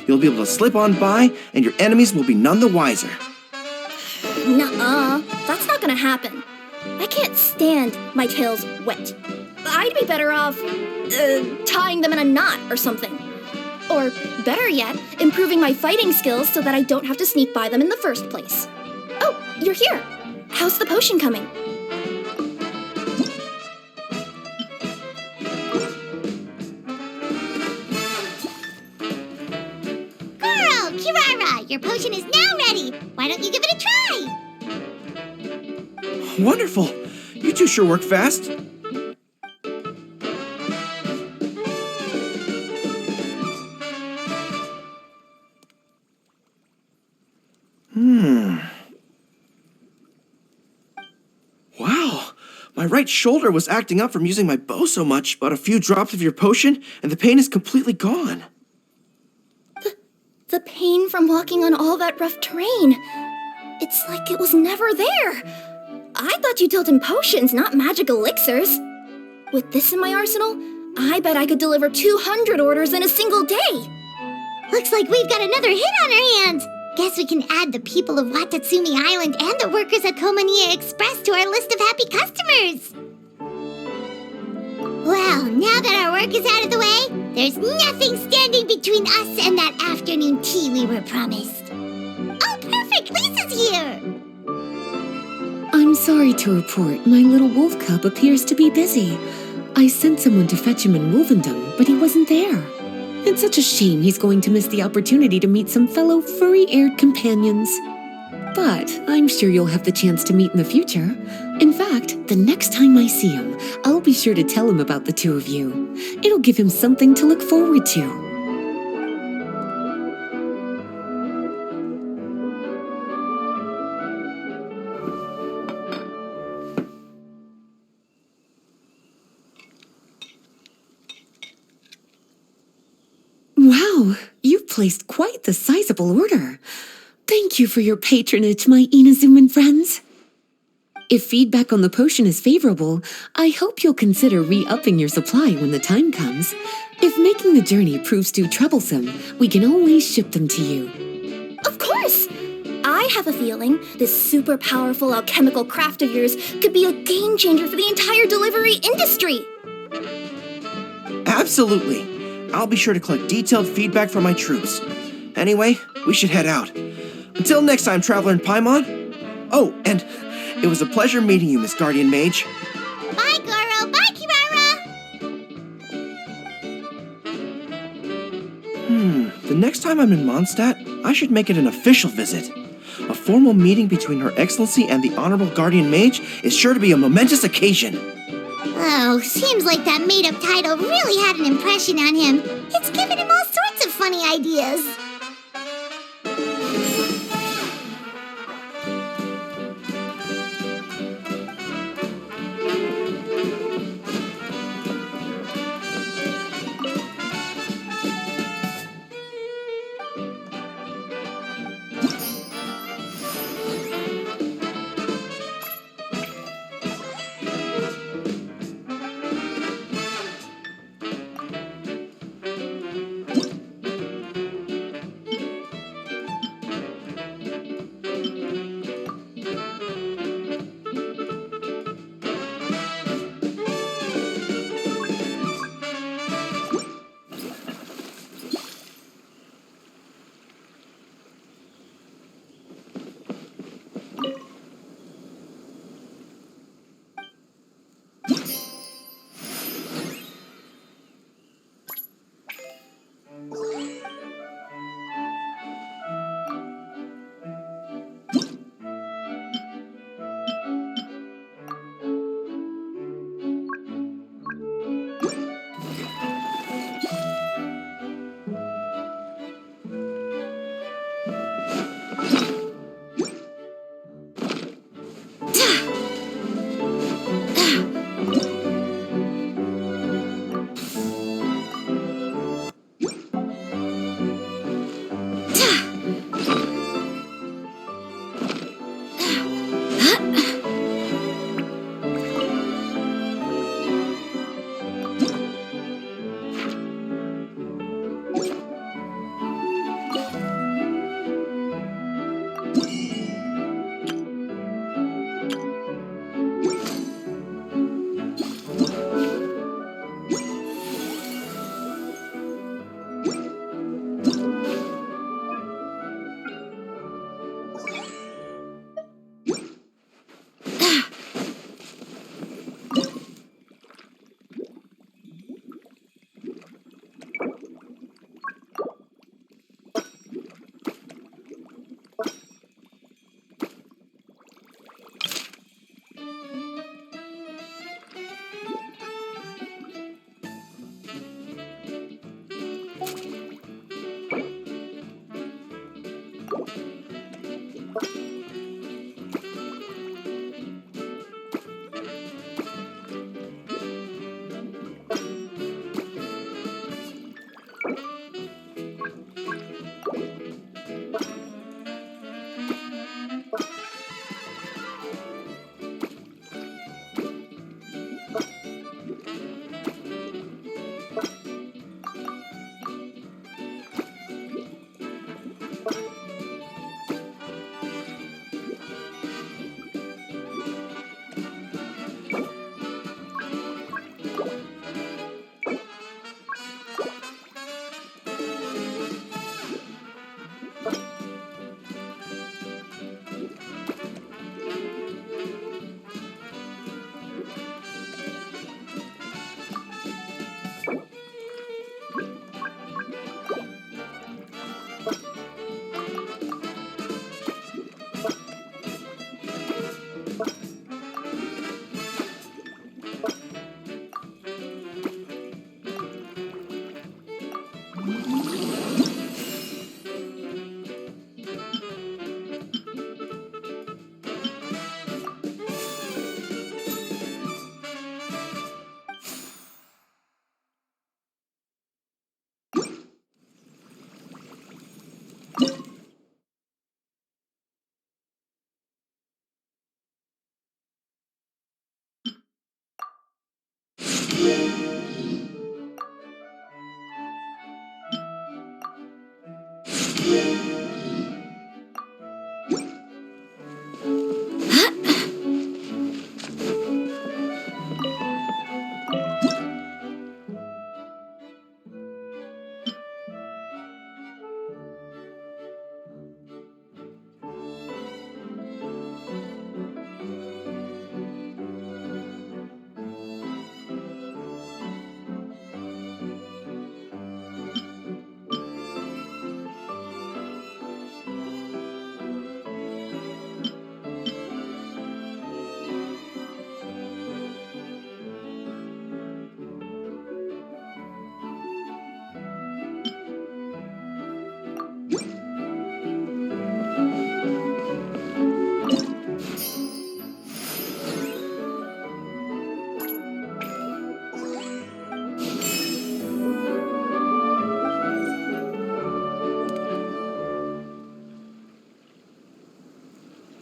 You'll be able to slip on by, and your enemies will be none the wiser. Nuh-uh. That's not gonna happen. I can't stand my tails wet. I'd be better off, tying them in a knot or something. Or, better yet, improving my fighting skills so that I don't have to sneak by them in the first place. Oh, you're here. How's the potion coming? Girl, Kirara, your potion is now ready. Why don't you give it a try? Wonderful! You two sure work fast. Wow, my right shoulder was acting up from using my bow so much, but a few drops of your potion, and the pain is completely gone. The pain from walking on all that rough terrain. It's like it was never there. I thought you dealt in potions, not magic elixirs. With this in my arsenal, I bet I could deliver 200 orders in a single day. Looks like we've got another hit on our hands. Guess we can add the people of Watatsumi Island and the workers at Komania Express to our list of happy customers. Well, now that our work is out of the way, there's nothing standing between us and that afternoon tea we were promised. Oh, perfect! Lisa's here! I'm sorry to report my little wolf cub appears to be busy. I sent someone to fetch him in Wolvendom, but he wasn't there. It's such a shame he's going to miss the opportunity to meet some fellow furry-haired companions. But I'm sure you'll have the chance to meet in the future. In fact, the next time I see him, I'll be sure to tell him about the two of you. It'll give him something to look forward to. Wow, you've placed quite the sizable order. Thank you for your patronage, my Inazuman friends. If feedback on the potion is favorable, I hope you'll consider re-upping your supply when the time comes. If making the journey proves too troublesome, we can always ship them to you. Of course! I have a feeling this super powerful alchemical craft of yours could be a game changer for the entire delivery industry. Absolutely. I'll be sure to collect detailed feedback from my troops. Anyway, we should head out. Until next time, Traveler in Paimon. Oh, and it was a pleasure meeting you, Miss Guardian Mage. Bye, Goro! Bye, Kirara! The next time I'm in Mondstadt, I should make it an official visit. A formal meeting between Her Excellency and the Honorable Guardian Mage is sure to be a momentous occasion. Oh, seems like that made-up title really had an impression on him. It's given him all sorts of funny ideas.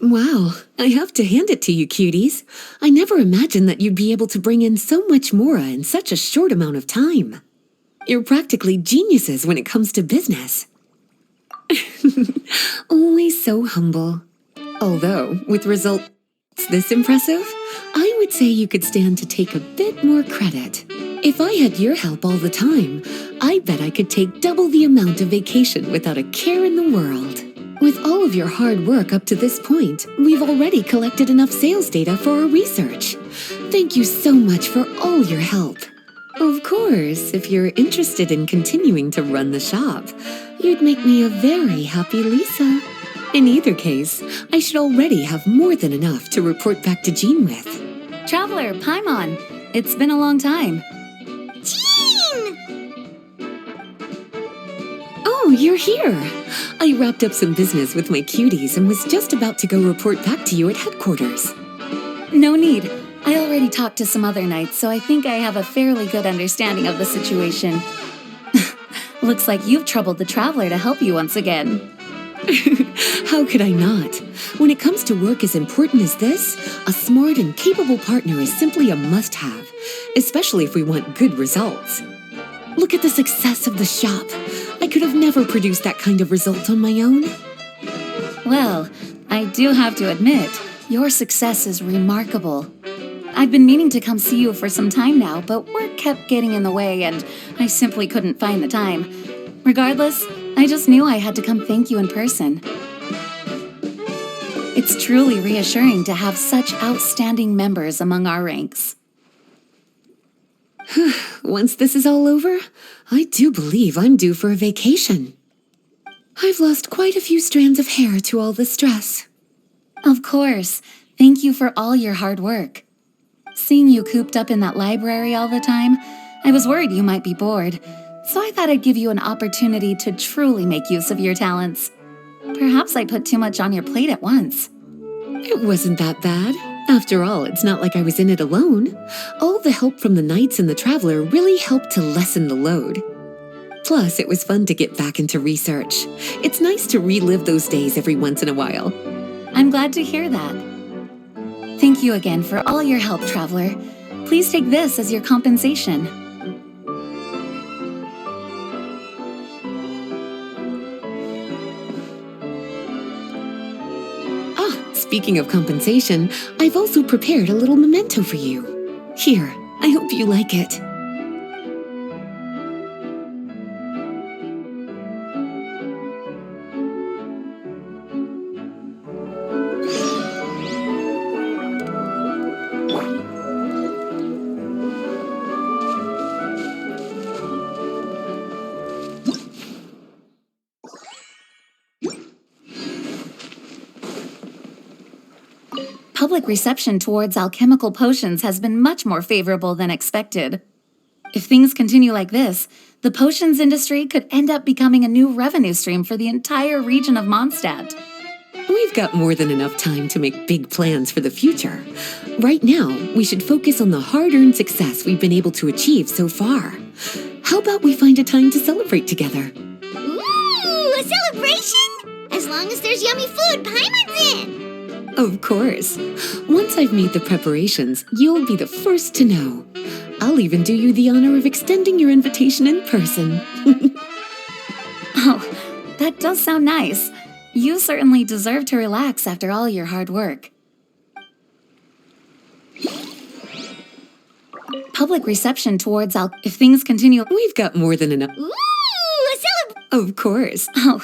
Wow, I have to hand it to you, cuties. I never imagined that you'd be able to bring in so much mora in such a short amount of time. You're practically geniuses when it comes to business. Always so humble. Although, with results this impressive, I would say you could stand to take a bit more credit. If I had your help all the time, I bet I could take double the amount of vacation without a care in the world. With all of your hard work up to this point, we've already collected enough sales data for our research. Thank you so much for all your help. Of course, if you're interested in continuing to run the shop, you'd make me a very happy Lisa. In either case, I should already have more than enough to report back to Jean with. Traveler, Paimon, it's been a long time. Oh, you're here. I wrapped up some business with my cuties and was just about to go report back to you at headquarters. No need. I already talked to some other knights, so I think I have a fairly good understanding of the situation. Looks like you've troubled the Traveler to help you once again. How could I not? When it comes to work as important as this, a smart and capable partner is simply a must-have, especially if we want good results. Look at the success of the shop. I could have never produced that kind of result on my own. Well, I do have to admit, your success is remarkable. I've been meaning to come see you for some time now, but work kept getting in the way and I simply couldn't find the time. Regardless, I just knew I had to come thank you in person. It's truly reassuring to have such outstanding members among our ranks. Once this is all over, I do believe I'm due for a vacation. I've lost quite a few strands of hair to all the stress. Of course. Thank you for all your hard work. Seeing you cooped up in that library all the time, I was worried you might be bored, so I thought I'd give you an opportunity to truly make use of your talents. Perhaps I put too much on your plate at once. It wasn't that bad. After all, it's not like I was in it alone. All the help from the Knights and the Traveler really helped to lessen the load. Plus, it was fun to get back into research. It's nice to relive those days every once in a while. I'm glad to hear that. Thank you again for all your help, Traveler. Please take this as your compensation. Speaking of compensation, I've also prepared a little memento for you. Here, I hope you like it. Public reception towards alchemical potions has been much more favorable than expected. If things continue like this, the potions industry could end up becoming a new revenue stream for the entire region of Mondstadt. We've got more than enough time to make big plans for the future. Right now, we should focus on the hard-earned success we've been able to achieve so far. How about we find a time to celebrate together? Ooh, a celebration? As long as there's yummy food, Paimon's in! Of course. Once I've made the preparations, you'll be the first to know. I'll even do you the honor of extending your invitation in person. Oh, that does sound nice. You certainly deserve to relax after all your hard work. Public reception towards if things continue... We've got more than enough... Ooh, a celebration! Of course. Oh,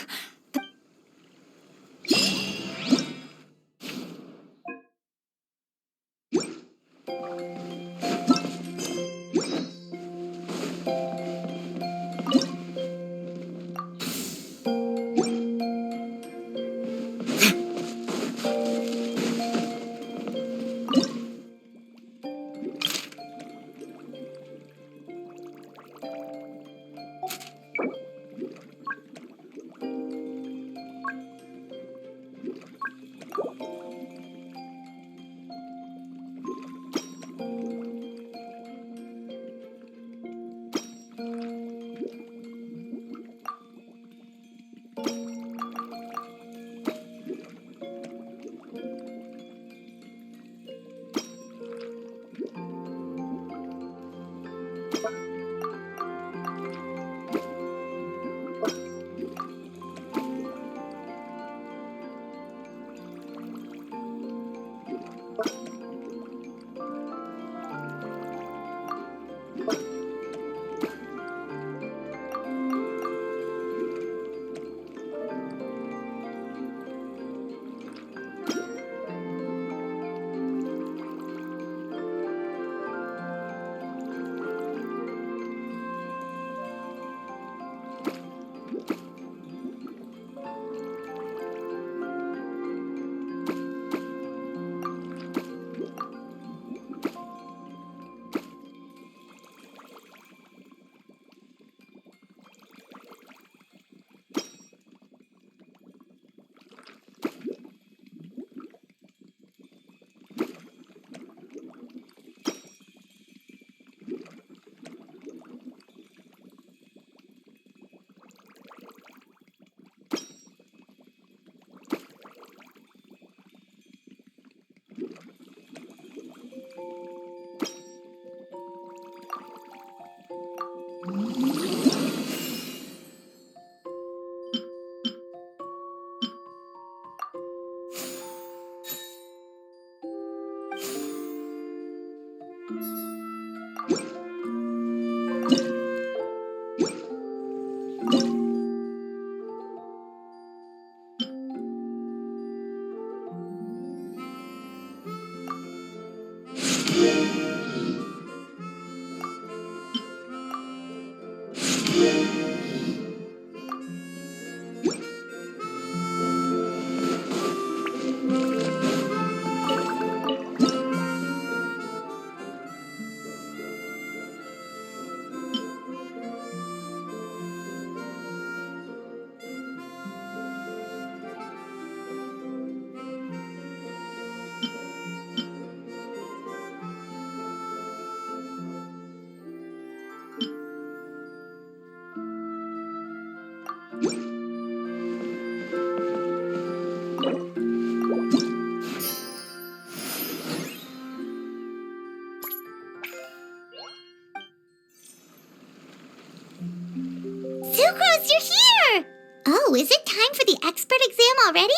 Is it time for the expert exam already?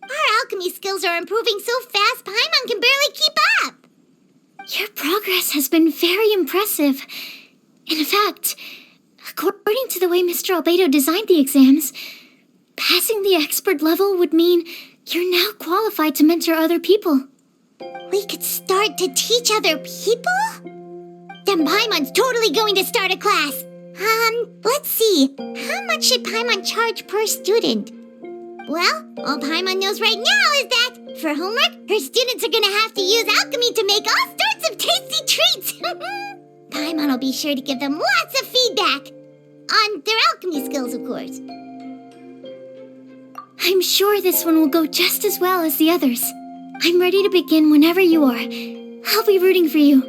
Our alchemy skills are improving so fast, Paimon can barely keep up. Your progress has been very impressive. In fact, according to the way Mr. Albedo designed the exams, passing the expert level would mean you're now qualified to mentor other people. We could start to teach other people? Then Paimon's totally going to start a class. Let's see. How much should Paimon charge per student? Well, all Paimon knows right now is that, for homework, her students are gonna have to use alchemy to make all sorts of tasty treats. Paimon will be sure to give them lots of feedback. On their alchemy skills, of course. I'm sure this one will go just as well as the others. I'm ready to begin whenever you are. I'll be rooting for you.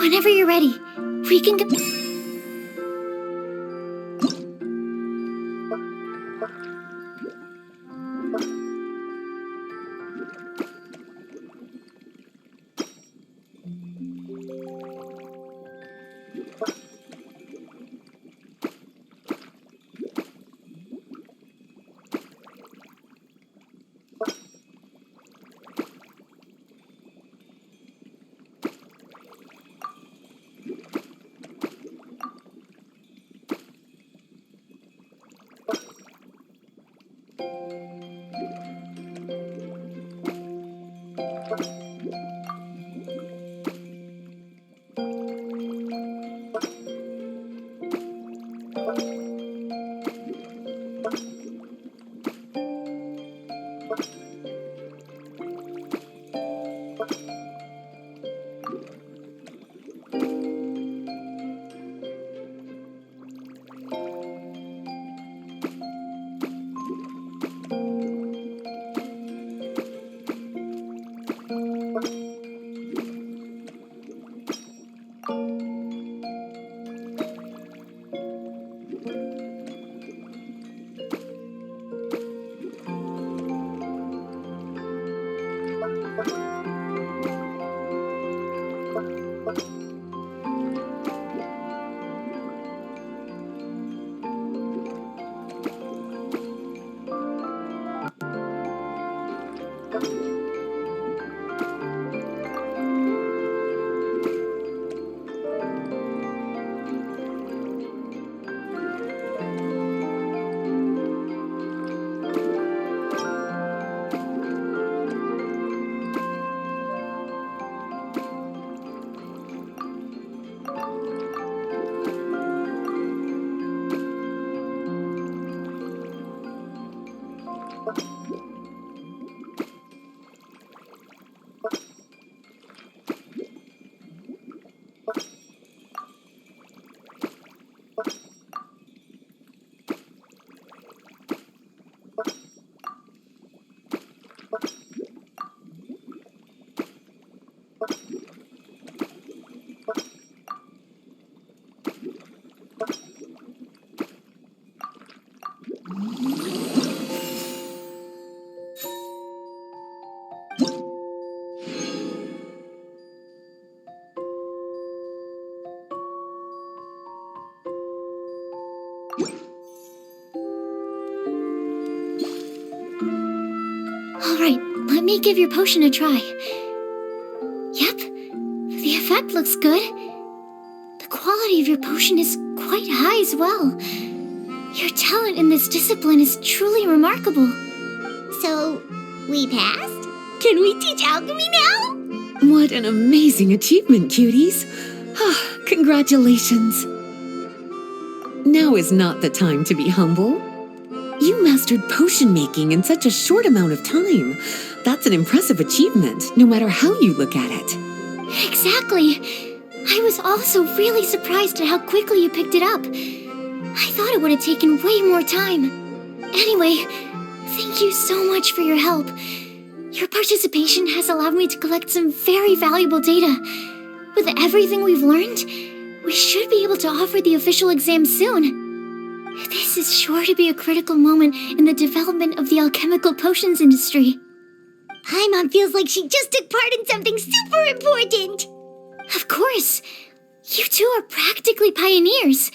Whenever you're ready, we can go. Alright, let me give your potion a try. Yep, the effect looks good. The quality of your potion is quite high as well. Your talent in this discipline is truly remarkable. So, we passed? Can we teach alchemy now? What an amazing achievement, cuties! Ah, congratulations! Now is not the time to be humble. You mastered potion making in such a short amount of time. That's an impressive achievement, no matter how you look at it. Exactly. I was also really surprised at how quickly you picked it up. I thought it would have taken way more time. Anyway, thank you so much for your help. Your participation has allowed me to collect some very valuable data. With everything we've learned, we should be able to offer the official exam soon. This is sure to be a critical moment in the development of the alchemical potions industry. Paimon feels like she just took part in something super important. Of course. You two are practically pioneers.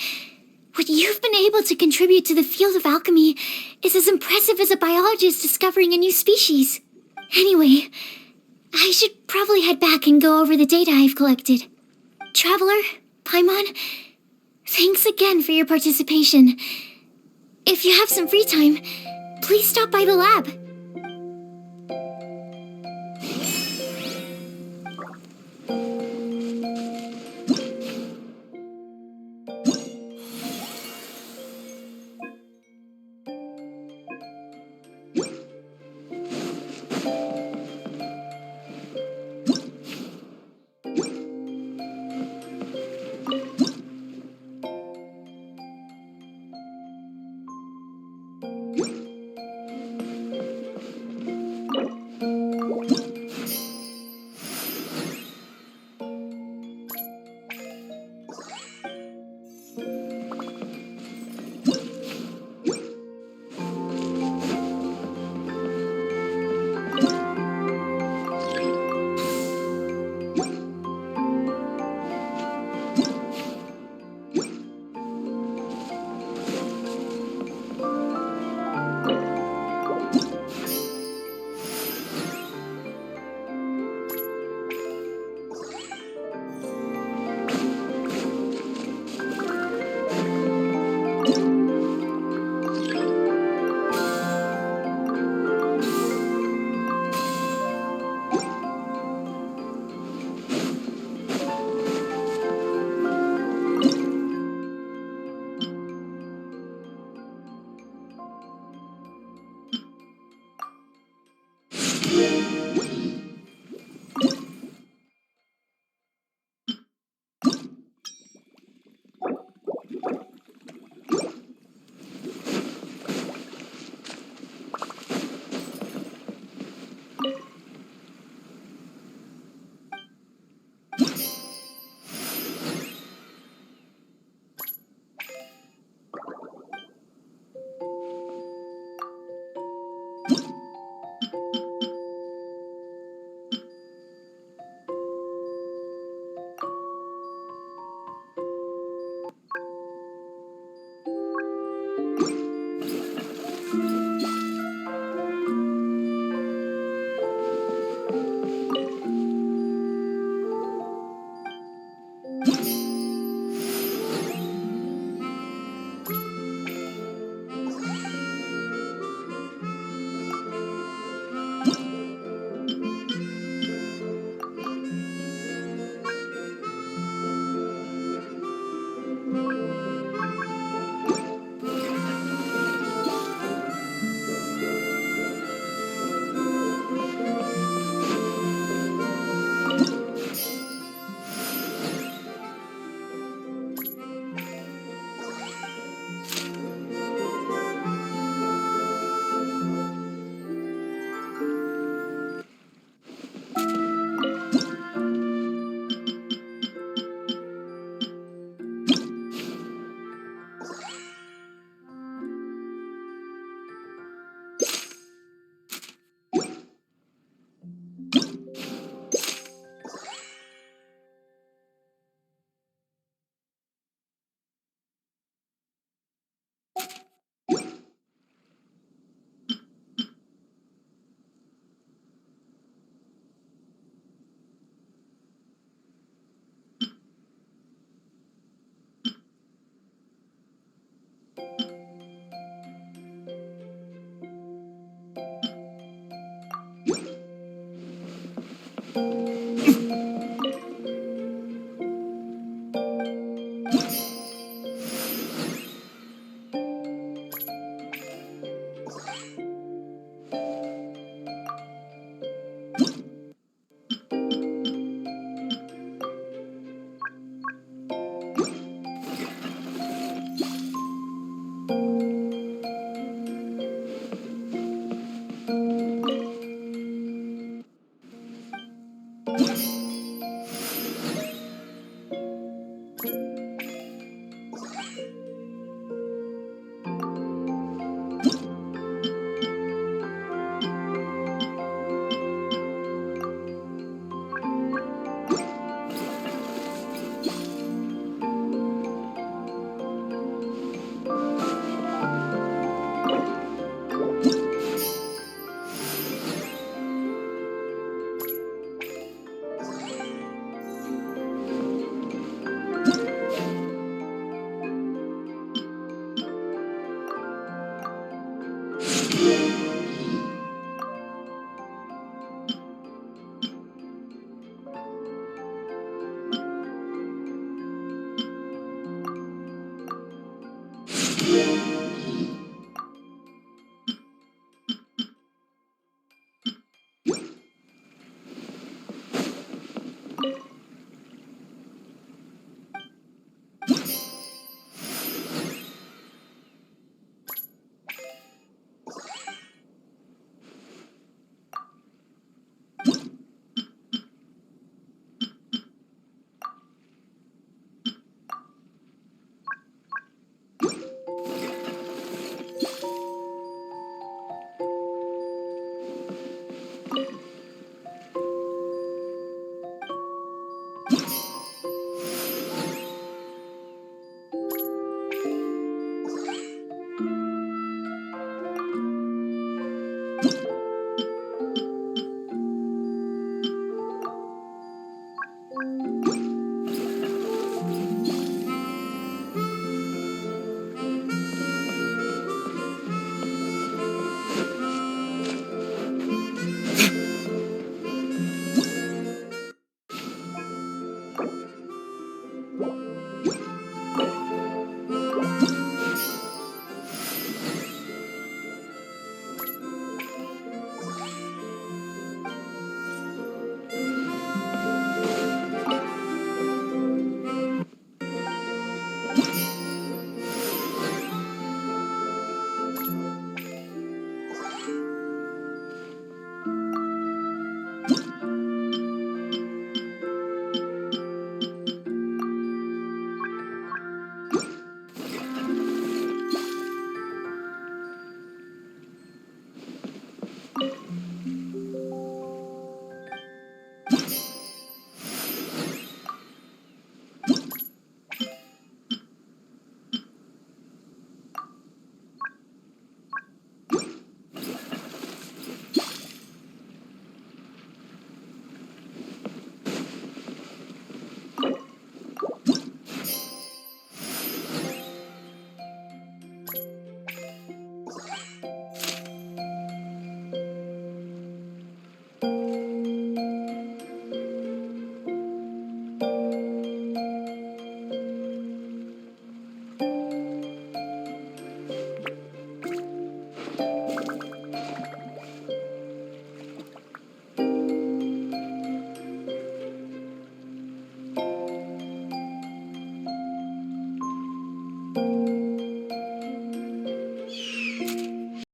What you've been able to contribute to the field of alchemy is as impressive as a biologist discovering a new species. Anyway, I should probably head back and go over the data I've collected. Traveler, Paimon, thanks again for your participation. If you have some free time, please stop by the lab.